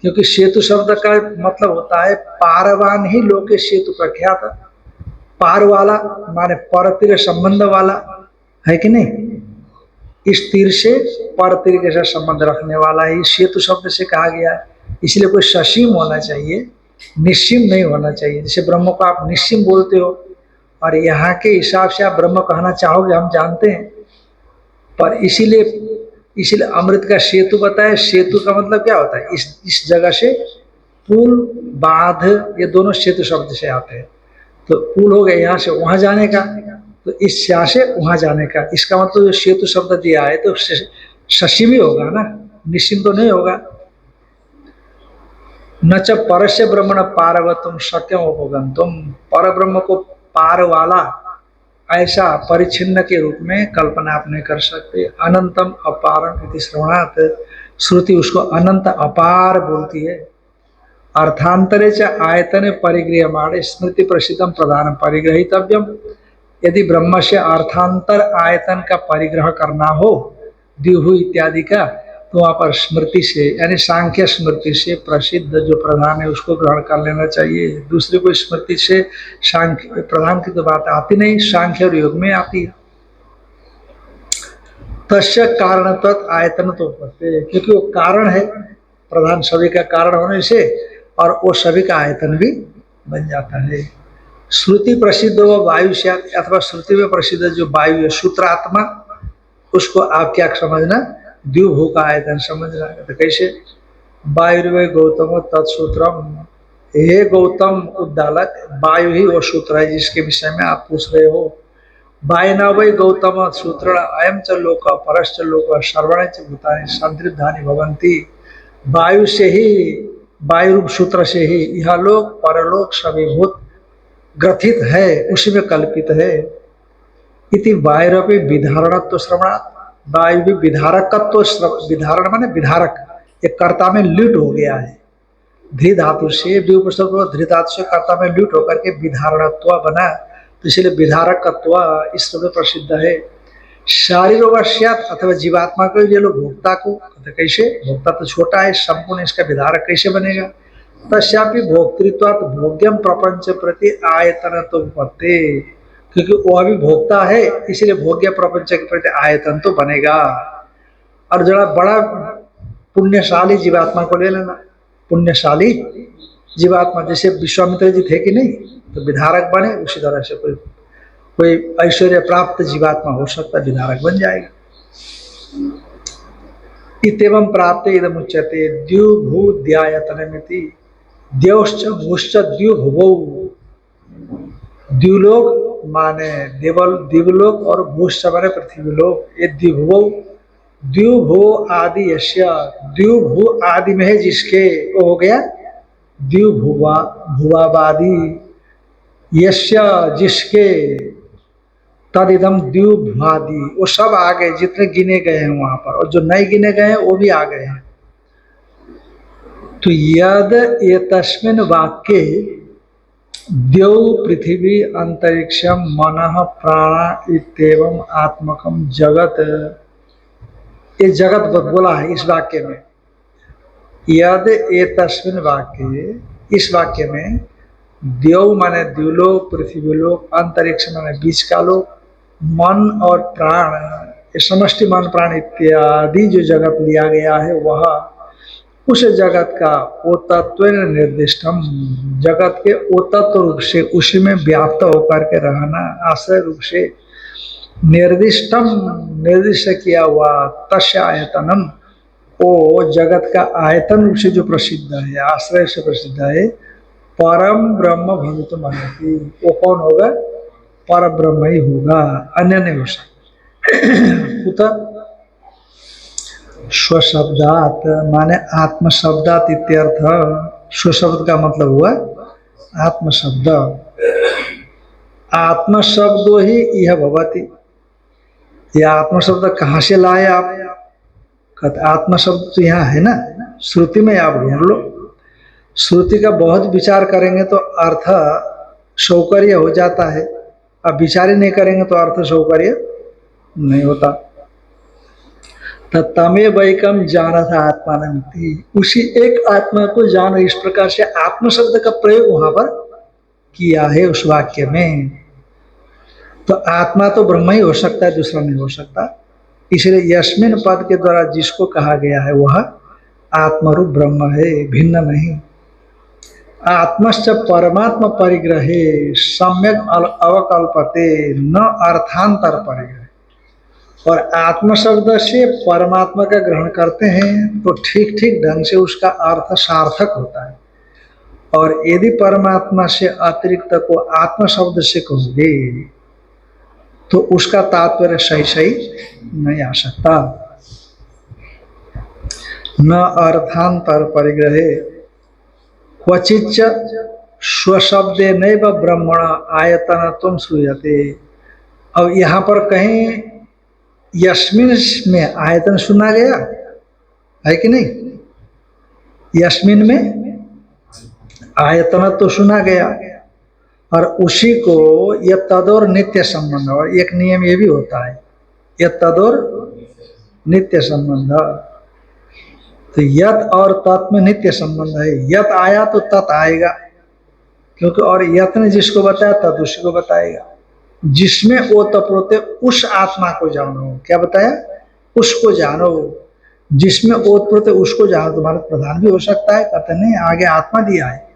क्योंकि सेतु शब्द का मतलब होता है पारवान ही लोके सेतु प्रख्यात, पार वाला माने पर तीर संबंध वाला, है कि नहीं? इस तीर से पर तीर के साथ संबंध रखने वाला ही सेतु शब्द से कहा गया है। इसलिए कोई ससीम होना चाहिए, निश्चिम नहीं होना चाहिए। जैसे ब्रह्म को आप निश्चिम बोलते हो और यहाँ के हिसाब से आप ब्रह्म कहना चाहोगे, हम जानते हैं, पर इसीलिए अमृत का सेतु बताए। सेतु का मतलब क्या होता है? इस जगह से पुल, बांध, ये दोनों सेतु शब्द से आते हैं। तो पुल हो गया यहाँ से वहां जाने का, तो इस यहाँ से वहां जाने का, इसका मतलब जो सेतु शब्द दिया है तो शशि भी होगा ना, निश्चिम तो नहीं होगा। न च परस्य ब्रह्मण पारवतुम शक्यम उपगंतुम, पर ब्रह्म को पार वाला ऐसा परिच्छिन्न के रूप में कल्पना आप नहीं कर सकते। अनंतम अपारम इति श्रवणात्, श्रुति उसको अनंत अपार बोलती है। अर्थांतरे च आयतने परिगृह्यमाणे स्मृति प्रसिद्धम प्रधान परिग्रहितव्यम, यदि ब्रह्म से अर्थांतर आयतन का परिग्रह करना हो, द्युहु इत्यादि का, तो वहाँ पर स्मृति से यानी सांख्य स्मृति से प्रसिद्ध जो प्रधान है उसको ग्रहण कर लेना चाहिए। दूसरी कोई स्मृति से सांख्य प्रधान की तो बात आती नहीं, सांख्य और योग में आती है। तस्य कारणत्व आयतन तो होते, क्योंकि वो कारण है, प्रधान सभी का कारण होने से, और वो सभी का आयतन भी बन जाता है। श्रुति प्रसिद्ध हो वायु से, अथवा श्रुति में प्रसिद्ध जो वायु है सूत्रात्मा, उसको आप क्या समझना? द्युभू का आयतन समझना। तो कैसे? वायुर्वे गौतम तत्सूत्रम, हे गौतम उद्दालक, वायु ही वो सूत्र है जिसके विषय में आप पूछ रहे हो। वायना वै गौतम सूत्र अयम च लोक परश्च लोक सर्वण च भूतानि संतृद्धानि भवन्ति। वायु से ही, वायु रूप सूत्र से ही यह लोक परलोक सभी भूत ग्रथित है, उसी में कल्पित है। इति वायुरपि विधारणत्व श्रवणात्, वायु भी विधारकत्व, विधारण माने विधारक, एक कर्ता में ल्यूट हो गया है। धी धातु से धी धातु से कर्ता में ल्यूट होकर के विधारणत्व बना, तो इसलिए विधारकत्व इस समय प्रसिद्ध है। शारीरवश्यात अथवा जीवात्मा को ये लोग भोक्ता को, तो कैसे भोक्ता तो छोटा है, संपूर्ण इसका विधारक कैसे बनेगा। तस्यापि भोक्तृत्वात् भोग्यम प्रपंच प्रति आयतन तो पते, क्योंकि वह भी भोक्ता है, इसलिए भोग्य प्रपंच के प्रति आयतन तो बनेगा। और जरा बड़ा पुण्यशाली जीवात्मा को ले लेना, पुण्यशाली जीवात्मा जैसे विश्वामित्र जी थे कि नहीं, तो विधारक बने, उसी तरह से कोई ऐश्वर्य प्राप्त जीवात्मा हो सकता है, विधारक बन जाएगा। इतम प्राप्त इदम उच्यते द्युभूद्यायतनमिति, द्यौश्च भूश्च द्युभुवौ, द्युलोक माने दिवलोक और भूश्च माने पृथ्वीलोक, ये द्युभुवौ, द्युभु आदि यस्य, द्युभु आदि में है जिसके, वो हो गया द्युभुवा भुवाबादी, यस्य जिसके, तदिदम द्युभुवादि, वो सब आ गए जितने गिने गए हैं वहां पर, और जो नहीं गिने गए हैं वो भी आ गए हैं। तो यद ये तस्मिन् वाक्ये द्यौ पृथ्वी अंतरिक्षम मनः प्राण इत्येवं आत्मकम जगत, ये जगत बोला है इस वाक्य में। यद ये तस्मिन् वाक्य, इस वाक्य में द्यौ माने द्युलोक, पृथ्वीलोक, अंतरिक्ष माने बीच का लोक, मन और प्राण, ये समष्टि मन प्राण इत्यादि जो जगत लिया गया है, वह उस जगत का ओतत्व निर्दिष्टम, जगत के ओतत्व रूप से उसी में व्याप्त होकर के रहना, आश्रय रूप से निर्दिष्टम, निर्दिष्ट किया हुआ, तस्य आयतनम, वो जगत का आयतन रूप से जो प्रसिद्ध है, आश्रय से प्रसिद्ध है, परम ब्रह्म भवितुम अर्हति, वो कौन होगा, पर ब्रह्म ही होगा, अन्य नहीं हो सकता। स्वशब्दात माने आत्म शब्दात इत्यर्थ, स्वशब्द का मतलब हुआ आत्म शब्द, आत्म शब्दो ही यह भवति, यह आत्म शब्द कहाँ से लाए आप, कहते आत्म शब्द तो यहाँ है ना, श्रुति में आप ढूंढ लो, श्रुति का बहुत विचार करेंगे तो अर्थ सौकर्य हो जाता है, अब विचार ही नहीं करेंगे तो अर्थ सौकर्य नहीं होता। तमे वैकम जाना था आत्मा, उसी एक आत्मा को जानो, इस प्रकार से आत्म शब्द का प्रयोग वहां पर किया है उस वाक्य में। तो आत्मा तो ब्रह्म ही हो सकता है, दूसरा नहीं हो सकता, इसलिए यस्मिन पद के द्वारा जिसको कहा गया है वह आत्मरूप ब्रह्म है, भिन्न नहीं। आत्मश्च परमात्मा परिग्रहे सम्यक अवकल्पते न अर्थांतर परिग्रह, और आत्म शब्द से परमात्मा का ग्रहण करते हैं तो ठीक ठीक ढंग से उसका अर्थ सार्थक होता है, और यदि परमात्मा से अतिरिक्त को आत्म शब्द से कहोगे तो उसका तात्पर्य सही सही नहीं आ सकता। न अर्थांतर परिग्रहे क्वचित स्वशब्दे नैव ब्रह्मण आयतनत्वं श्रूयते। अब यहाँ पर कहीं यस्मिन में आयतन सुना गया है कि नहीं, यस्मिन में आयतन तो सुना गया, और उसी को यह तदोर नित्य संबंध, और एक नियम ये भी होता है यह तदोर नित्य संबंध, तो यत और तत् में नित्य संबंध है, यत आया तो तत् आएगा, क्योंकि और यत ने जिसको बताया तत् उसी को बताएगा। जिसमें ओतप्रोते उस आत्मा को जानो, क्या बताया, उसको जानो, जिसमें ओतप्रोते उसको जानो, तुम्हारा प्रधान भी हो सकता है, कहते नहीं आगे आत्मा दिया है,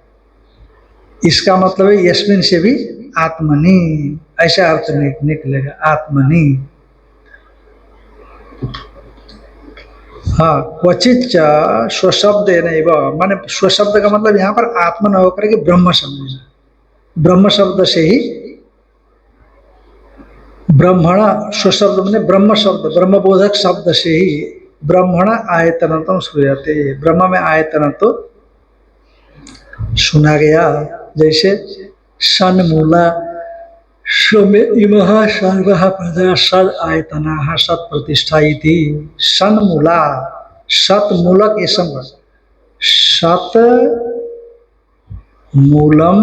इसका मतलब है यस्मिन से भी आत्मनि, ऐसा अर्थ निकलेगा आत्मनि। हाँ, क्वचित स्वशब्द नहीं, माने स्वशब्द का मतलब यहाँ पर आत्मा न होकर के ब्रह्म शब्द, ब्रह्म शब्द से ही ब्रह्मण स्वशब्द मैंने ब्रह्म शब्द, ब्रह्मबोधक शब्द से ही ब्रह्मण आयतनतम श्रूयते, ब्रह्म में आयतन तो सुना गया। जैसे सन्मूला स्वमे इमः सर्वः प्रजा सद आयतना सत प्रतिष्ठा इति। सन्मूला सतमूलक ये संग सत मूलम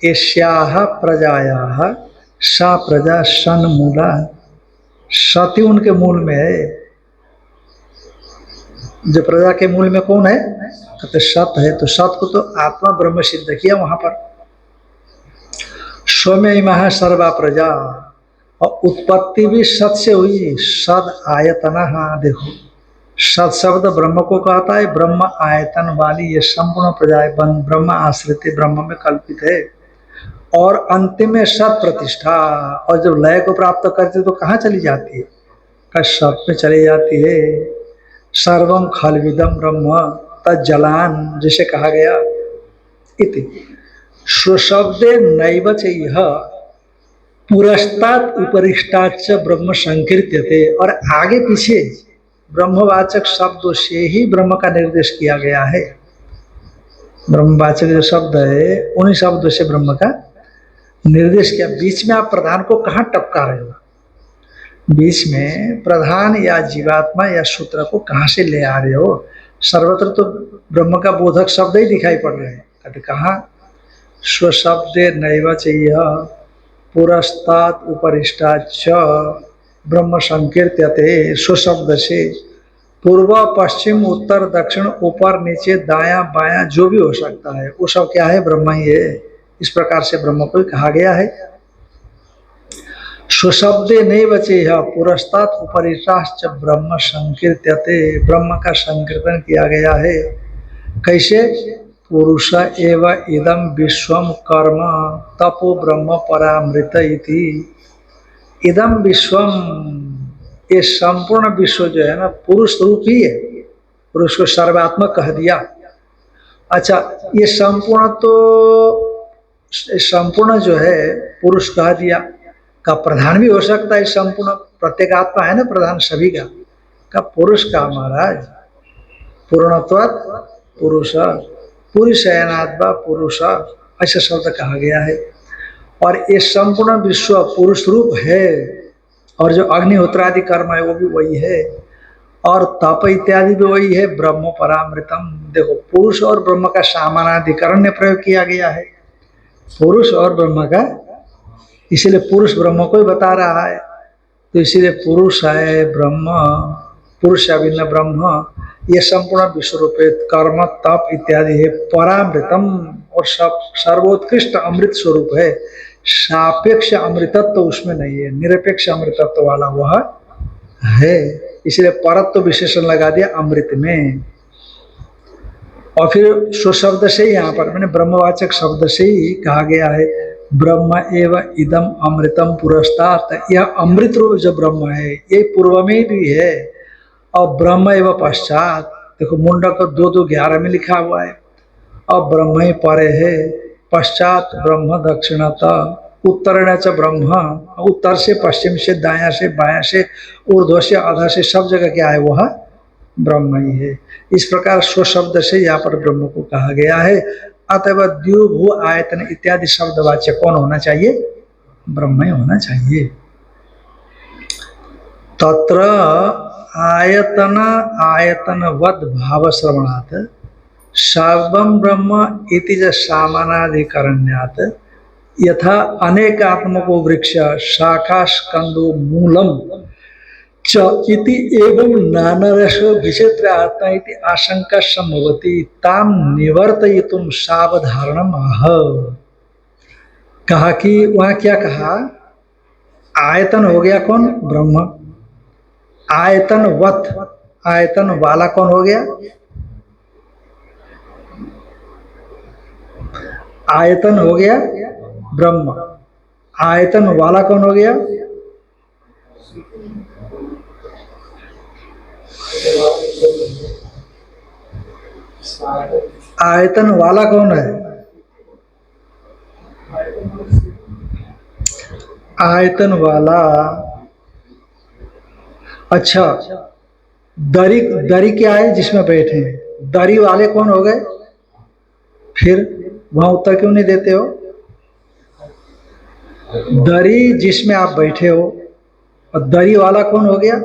एस्याः प्रजायाः सा प्रजा सन्मूला, सती उनके मूल में है। जो प्रजा के मूल में कौन है? कहते सत है। तो सत को तो आत्मा ब्रह्म सिद्ध किया वहां पर। स्वमें महा सर्वा प्रजा, और उत्पत्ति भी सत से हुई। सद आयतना, हाँ देखो सत शब्द ब्रह्म को कहता है। ब्रह्म आयतन वाली ये संपूर्ण प्रजाएं ब्रह्म आश्रित ब्रह्म में कल्पित है। और अंतिम में सत प्रतिष्ठा, और जब लय को प्राप्त करती है तो कहाँ चली जाती है? का सत में चली जाती है। सर्वम खलविदम ब्रह्म तज्जलान, जिसे कहा गया इति। स्वशब्दे नैव च यह पुरस्तात् उपरिष्टाच्च ब्रह्म संकीर्त्यते, और आगे पीछे ब्रह्मवाचक शब्दों से ही ब्रह्म का निर्देश किया गया है। ब्रह्मवाचक जो शब्द है उन्हीं शब्दों से ब्रह्म का निर्देश किया। बीच में आप प्रधान को कहाँ टपका रहे हो? बीच में प्रधान या जीवात्मा या सूत्र को कहाँ से ले आ रहे हो? सर्वत्र तो ब्रह्म का बोधक शब्द ही दिखाई पड़ रहे हैं। कहते कहाँ? स्वशब्दे नैव चैह पुरस्तात् उपरिष्टाच्च ब्रह्म संकीर्त्यते। स्वशब्द से पूर्व पश्चिम उत्तर दक्षिण ऊपर नीचे दायां बायां जो भी हो सकता है वो सब क्या है? ब्रह्म ही है। इस प्रकार से ब्रह्म को कहा गया है। स्वशब्दे नैव चैह पुरस्तात् उपरिष्टाच्च ब्रह्म संकीर्त्यते, ब्रह्म का संकीर्तन किया गया है। कैसे? पुरुष एव इदम विश्वम कर्म तपो ब्रह्म परामृत इति। इदम विश्वम, ये संपूर्ण विश्व जो है ना पुरुष रूप ही है। पुरुष को सर्वात्मक कह दिया। अच्छा, ये संपूर्ण तो संपूर्ण जो है पुरुष कह दिया, का प्रधान भी हो सकता है। संपूर्ण प्रत्येक आत्मा है ना प्रधान सभी का पुरुष का महाराज पूर्णत्वात् पुरुष, पुरुषयनात्मा पुरुष ऐसा शब्द कहा गया है। और ये संपूर्ण विश्व पुरुष रूप है। और जो अग्निहोत्रादि कर्म है वो भी वही है, और तप इत्यादि भी वही है। ब्रह्म परामृतम, देखो पुरुष और ब्रह्म का सामानाधिकरण में प्रयोग किया गया है। पुरुष और ब्रह्म का, इसीलिए पुरुष ब्रह्म को ही बता रहा है। तो इसीलिए पुरुष है ब्रह्म, पुरुष अभिन्न ब्रह्म, ये संपूर्ण विश्व रूप कर्म तप इत्यादि है। परामृतम, और सर्वोत्कृष्ट अमृत स्वरूप है। सापेक्ष अमृतत्व उसमें नहीं है, निरपेक्ष अमृतत्व वाला वह है। इसलिए परत्व विशेषण लगा दिया अमृत में। और फिर स्वशब्द से ही यहाँ पर मैंने ब्रह्मवाचक शब्द से ही कहा गया है ब्रह्म एव इदम अमृतम पुरस्तात्। यह अमृत रूप जो ब्रह्म है ये पूर्व में भी है, और ब्रह्म एवं पश्चात, देखो मुंडक 2-2-11 में लिखा हुआ है। अब ब्रह्म ही परे है, पश्चात ब्रह्म दक्षिणतः, उत्तरण च ब्रह्म, उत्तर से पश्चिम से दायां से बायां से ऊर्ध्व से अधः से सब जगह क्या है? वह ब्रह्म ही है। इस प्रकार स्वशब्द से यहाँ पर ब्रह्म को कहा गया है। अतः द्यू भू आयतन इत्यादि शब्द वाच्य कौन होना चाहिए? ब्रह्म ही होना चाहिए। तत्र आयतन आयतनवद भाव श्रवणात् सर्वं ब्रह्म इति च सामानाधिकरण्यात् यथा अनेकात्मको वृक्ष शाखा स्कंदो मूलम च इति एवं नानारस विचित्र आत्मा इति आशंका संभवति ताम निवर्तयितुम सावधारणम आह। कहा कि वहां क्या कहा? आयतन हो गया कौन? ब्रह्म। आयतनवत, आयतन वाला कौन हो गया? आयतन हो गया ब्रह्म। आयतन वाला कौन हो गया? आयतन वाला कौन है? आयतन वाला। अच्छा, दरी दरी क्या है जिसमें बैठे हैं, दरी वाले कौन हो गए? फिर वहां उत्तर क्यों नहीं देते हो? दरी जिसमें आप बैठे हो, और दरी वाला कौन हो गया?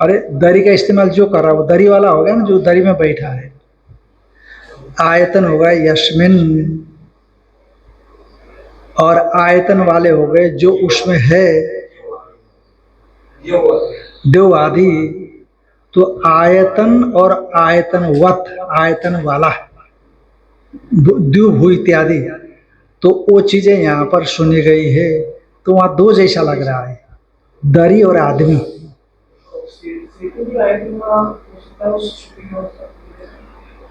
अरे दरी का इस्तेमाल जो कर रहा है वो दरी वाला हो गया ना, जो दरी में बैठा है। आयतन होगा यस्मिन, और आयतन वाले हो गए जो उसमें है, देव आदि। तो आयतन और आयतनवत, आयतन वाला, द्युभु इत्यादि, तो वो चीजें यहाँ पर सुनी गई है। तो वहां दो जैसा लग रहा है, दरी और आदमी।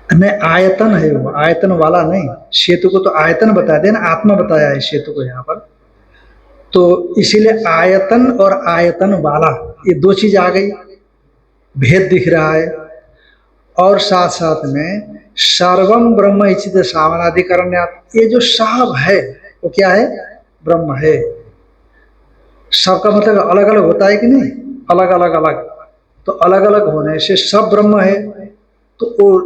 नहीं, आयतन है वो, आयतन वाला नहीं। सेतु को तो आयतन बता देना, आत्मा बताया है सेतु को यहाँ पर। तो इसीलिए आयतन और आयतन वाला, ये दो चीज आ गई, भेद दिख रहा है। और साथ साथ में सर्वम ब्रह्म इचित सावनाधिकरण, ये जो सब है वो क्या है? ब्रह्म है। सबका मतलब अलग अलग होता है कि नहीं? अलग अलग अलग, तो अलग अलग होने से सब ब्रह्म है। तो वो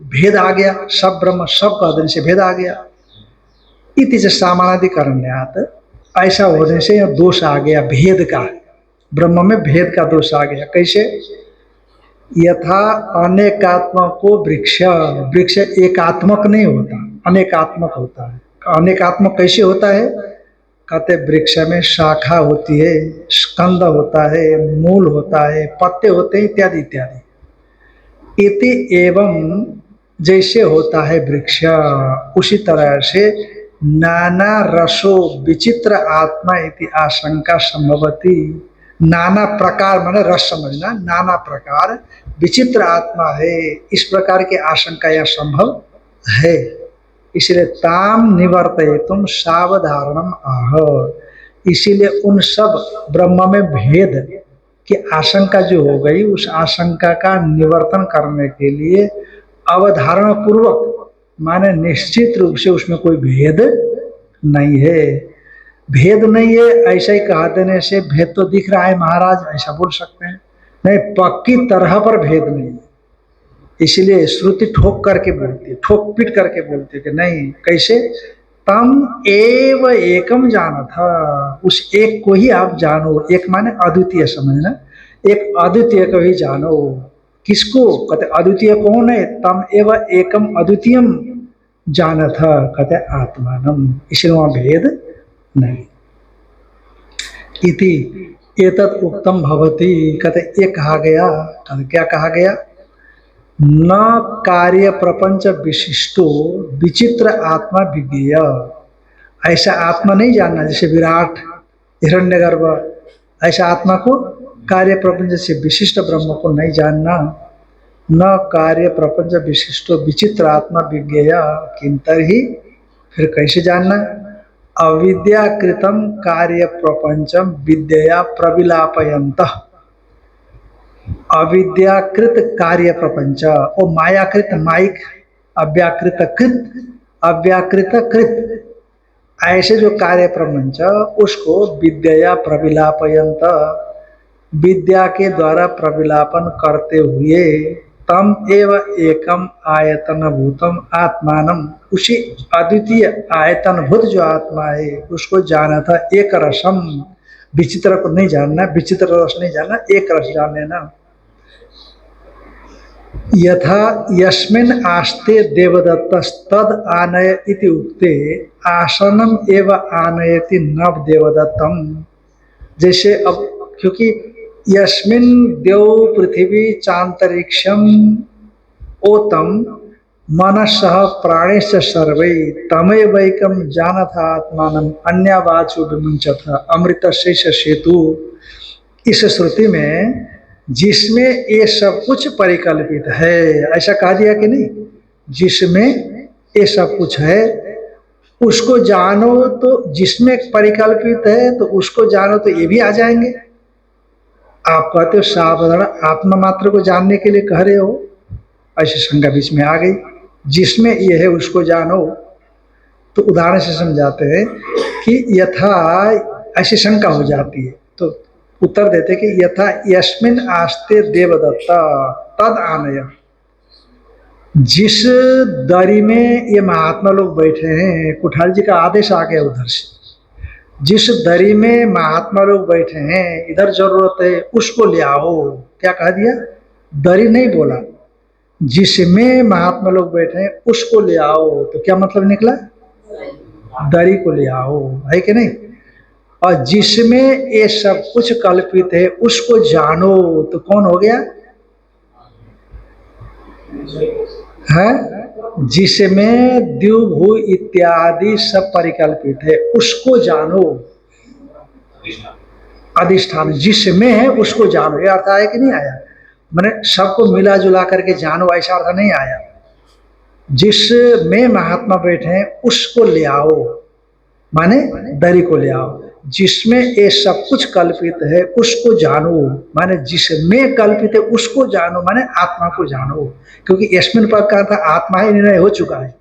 भेद आ गया, सब ब्रह्म, सब का दिन से भेद आ गया। इति से सामानाधिकरण्यात, ऐसा होने से यह दोष आ गया भेद का, ब्रह्म में भेद का दोष आ गया। कैसे? यथा अनेकात्मक को वृक्ष, वृक्ष एकात्मक नहीं होता, अनेकात्मक होता है। अनेकात्मक कैसे होता है? कहते वृक्ष में शाखा होती है, स्कंद होता है, मूल होता है, पत्ते होते हैं, इत्यादि इत्यादि। इति एवं जैसे होता है वृक्ष, उसी तरह से नाना रसो विचित्र आत्मा इति आशंका संभवती। नाना प्रकार माने रस समझना, नाना प्रकार विचित्र आत्मा है, इस प्रकार की आशंका यह संभव है। इसलिए ताम निवर्तयितुम सावधारणम आह, इसीलिए उन सब ब्रह्म में भेद की आशंका जो हो गई, उस आशंका का निवर्तन करने के लिए अवधारणा पूर्वक, माने निश्चित रूप से उसमें कोई भेद नहीं है। भेद नहीं है ऐसा ही कहा देने से भेद तो दिख रहा है महाराज, ऐसा बोल सकते हैं? नहीं, पक्की तरह पर भेद नहीं है। इसलिए श्रुति ठोक करके बोलती है, ठोक पीट करके बोलती है कि नहीं। कैसे? तम एव एकम जाना था, उस एक को ही आप जानो। एक माने अद्वितीय समझना, एक अद्वितीय को ही जानो। किसको? कहते अद्वितीय कौन है? तम एव एकम अद्वितीयम जाना था, कहते आत्मानम। इसलिए वहां भेद नहीं। इति एतत् उक्तम भवति, कहते ये कहा गया। क्या कहा गया? न कार्य प्रपंच विशिष्टो विचित्र आत्मा विज्ञेय, ऐसा आत्मा नहीं जानना जैसे विराट, हिरण्यगर्भ, ऐसा आत्मा को, कार्य प्रपंच से विशिष्ट ब्रह्म को नहीं जानना। न कार्य प्रपंच विशिष्टो विचित्र आत्मा विज्ञेय किंतर ही, फिर कैसे जानना? अविद्याकृतम कार्य प्रपंचम विद्या प्रविलापयंत, अविद्याकृत कार्य प्रपंच, और मायाकृत माइक, अव्याकृत कृत, अव्याकृत कृत, ऐसे जो कार्य प्रपंच उसको विद्या प्रविलापयंत, विद्या के द्वारा प्रविलापन करते हुए, तम एव एकम आयतन भूतम आत्मानम, उसी अद्वितीय आयतन भूत जो आत्मा है उसको जाना था। एक रसम, विचित्र को नहीं जानना, विचित्र रस नहीं जानना, एक रस जान लेना। यथा यस्मिन् आस्ते देवदत्तस्तद आनय इति उक्ते आसनम एव आनयति नव देवदत्तम। जैसे अब क्योंकि यस्मिन् देव पृथ्वी चांतरिक्षम ओतम मनसः प्राणेश सर्वे तमेवैकम जानथ आत्मानम अन्यवाचो विमुंचथ अमृत शेष सेतु। इस श्रुति में जिसमें ये सब कुछ परिकल्पित है, ऐसा कहा दिया कि नहीं? जिसमें ये सब कुछ है उसको जानो, तो जिसमें परिकल्पित है तो उसको जानो, तो ये भी आ जाएंगे। आप कहते हो सावधान आत्मा मात्र को जानने के लिए कह रहे हो, ऐसी शंका बीच में आ गई। जिसमें ये है उसको जानो, तो उदाहरण से समझाते हैं कि यथा ऐसी शंका हो जाती है। तो उत्तर देते कि यथा यस्मिन आस्ते देवदत्ता तद आनय, जिस दरी में ये महात्मा लोग बैठे हैं, कुठार जी का आदेश आ गया उधर से, जिस दरी में महात्मा लोग बैठे हैं इधर जरूरत है उसको ले आओ। क्या कह दिया? दरी नहीं बोला, जिसमें महात्मा लोग बैठे हैं उसको ले आओ। तो क्या मतलब निकला? दरी को ले आओ, है कि नहीं? और जिसमें ये सब कुछ कल्पित है उसको जानो, तो कौन हो गया? है जिसमें द्युभु इत्यादि सब परिकल्पित है उसको जानो। अधिष्ठान जिसमें है उसको जानो, ये अर्थ आया कि नहीं आया? मैंने सबको मिला जुला करके जानो ऐसा अर्थ नहीं आया। जिसमें महात्मा बैठे हैं उसको ले आओ, माने दरी को ले आओ। जिसमें ये सब कुछ कल्पित है उसको जानो, माने जिसमें कल्पित है उसको जानो, माने आत्मा को जानो, क्योंकि यस्मिन पद का था आत्मा ही निर्णय हो चुका है।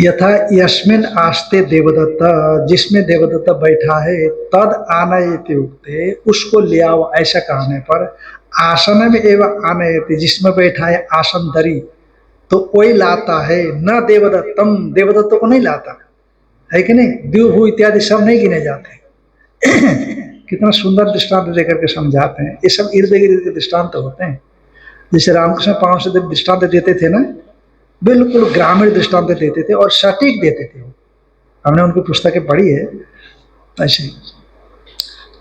यथा यस्मिन आस्ते देवदत्ता, जिसमें देवदत्ता बैठा है, तद आनयति उक्ते, उसको ले आओ ऐसा कहने पर, आसन में एवं आनयति, जिसमें बैठा है आसन दरी, तो कोई लाता है, न देवदत्तम, देवदत्त को नहीं लाता है कि नहीं? द्युभु इत्यादि सब नहीं गिने जाते। कितना सुंदर दृष्टांत देकर के समझाते हैं। ये सब इर्द गिर्द के दृष्टांत होते हैं। जैसे रामकृष्ण परमहंस देव दृष्टांत देते थे ना, बिल्कुल ग्रामीण दृष्टांत देते थे और सटीक देते थे। हमने उनकी पुस्तकें पढ़ी है। ऐसे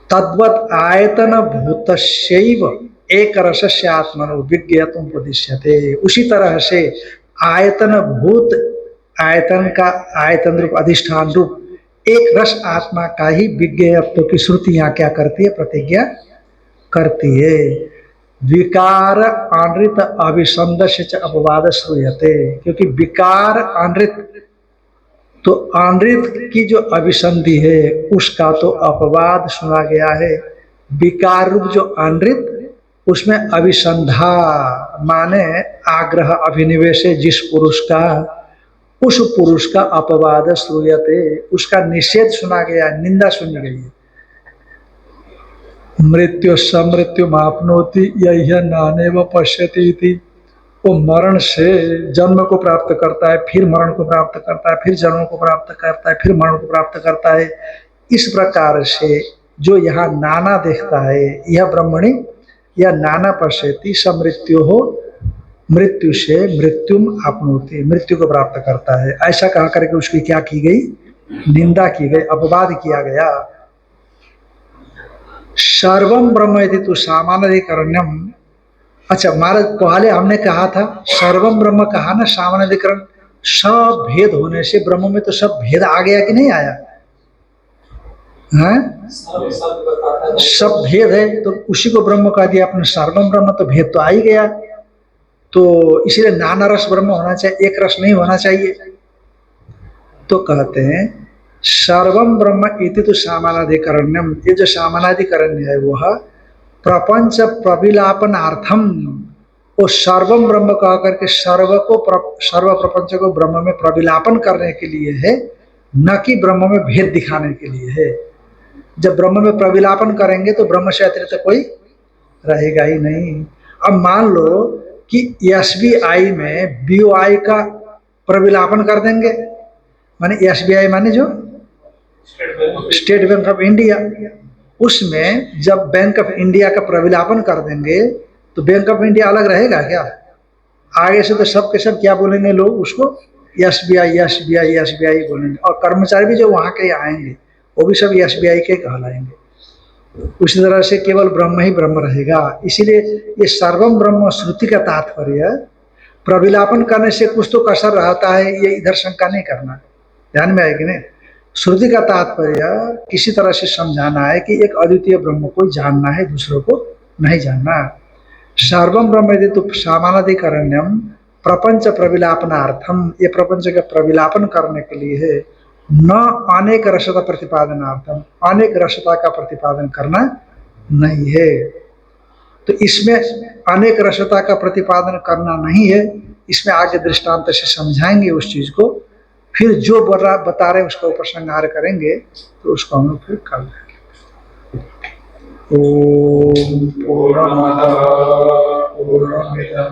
तद्वत आयतन भूतस्यैव एक रसस्य आत्मनो विज्ञातुम उपदिश्यते, उसी तरह से आयतन भूत, आयतन का आयतन रूप अधिष्ठान रूप एक रस आत्मा का ही विज्ञेयत्व की श्रुतियां क्या करती है? प्रतिज्ञा करती है। विकार अनृत अभिसंदस्य च अपवाद श्रूयते, क्योंकि विकार अनृत, तो अनृत की जो अभिसंधि है उसका तो अपवाद सुना गया है। विकार रूप जो अनृत, उसमें अभिसंधा माने आग्रह अभिनिवेश है जिस पुरुष का, उस पुरुष का अपवाद श्रूयते, उसका निषेध सुना गया, निंदा सुनी गई है। मृत्यु समृत्यु मापनोति यह नानेव पश्यति इति, वो मरण से जन्म को प्राप्त करता है, फिर मरण को प्राप्त करता है, फिर जन्म को प्राप्त करता है, फिर मरण को प्राप्त करता है। इस प्रकार से जो यहाँ नाना देखता है, यह ब्रह्मणि या नाना पश्यति समृत्यु हो, मृत्यु से मृत्युम आपनोति, मृत्यु को प्राप्त करता है। ऐसा कहा करके उसकी क्या की गई? निंदा की गई, अपवाद किया गया। सर्वम ब्रह्म यदि तो सामान्यधिकरण्यम, अच्छा महाराज पहले हमने कहा था सर्वम ब्रह्म कहा ना, सामान्यधिकरण, सब भेद होने से ब्रह्म में तो सब भेद आ गया कि नहीं आया? हैं? सब भेद है तो उसी को ब्रह्म कह दिया आपने। सर्वम ब्रह्म तो भेद तो आ ही गया, तो इसीलिए नाना रस ब्रह्म होना चाहिए, एक रस नहीं होना चाहिए। तो कहते हैं सर्वम ब्रह्म इति तो सामानाधिकरण्यम, ये जो सामानाधिकरण्य है वह प्रपंच प्रविलापनार्थम, वो सर्वम ब्रह्म कह करके सर्व प्रपंच को ब्रह्म में प्रविलापन करने के लिए है, न कि ब्रह्म में भेद दिखाने के लिए है। जब ब्रह्म में प्रविलापन करेंगे तो ब्रह्म से अतिरिक्त कोई रहेगा ही नहीं। अब मान लो कि एसबीआई में बीओआई का प्रविलापन कर देंगे, माने एसबीआई माने जो स्टेट बैंक ऑफ इंडिया, उसमें जब बैंक ऑफ इंडिया का प्रविलापन कर देंगे तो बैंक ऑफ इंडिया अलग रहेगा क्या? आगे से तो सब के सब क्या बोलेंगे लोग? उसको एसबीआई एसबीआई एसबीआई बोलेंगे, और कर्मचारी भी जो वहाँ के आएंगे वो भी सब एसबीआई के कहलाएंगे। उसी तरह से केवल ब्रह्म ही ब्रह्म रहेगा। इसीलिए ये सर्वम ब्रह्म श्रुति का तात्पर्य, प्रविलापन करने से कुछ तो कसर रहता है, ये इधर शंका नहीं करना, ध्यान में आएगी नहीं। श्रुति का तात्पर्य किसी तरह से समझाना है कि एक अद्वितीय ब्रह्म को जानना है, दूसरों को नहीं जानना। सर्वम ब्रह्म यदि तो सामानाधिकरण्यम प्रपंच प्रविलापनार्थम, ये प्रपंच का प्रविलापन करने के लिए है, न अनेक रसता प्रतिपादनार्थम, अनेक रसता का प्रतिपादन करना नहीं है। तो इसमें अनेक रसता का प्रतिपादन करना नहीं है, इसमें आगे दृष्टांत से समझाएंगे उस चीज को। फिर जो बता रहे उसका उपसंहार करेंगे तो उसको हम लोग फिर कर लेंगे। ओम पूर्णमदः पूर्णमिदं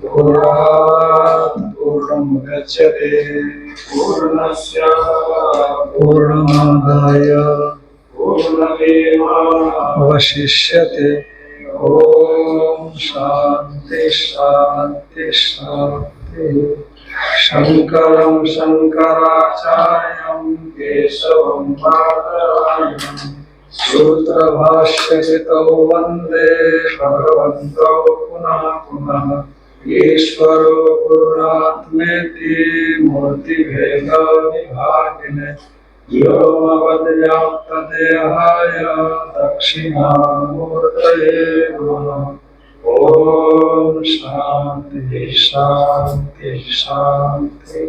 पूर्णात् पूर्णमुदच्यते पूर्णस्य पूर्णमादाय पूर्णमेवावशिष्यते। ओम शांति शांति शांति। शंकरं शंकराचार्यं केशवं बादरायणं सूत्रभाष्यकृतौ वन्दे भगवन्तौ पुनः पुनः। ईश्वरो गुरुरात्मेति मूर्तिभेदविभागिने व्योमवद्व्याप्तदेहाय दक्षिणामूर्तये नमः। ओम शांति शांति शांति।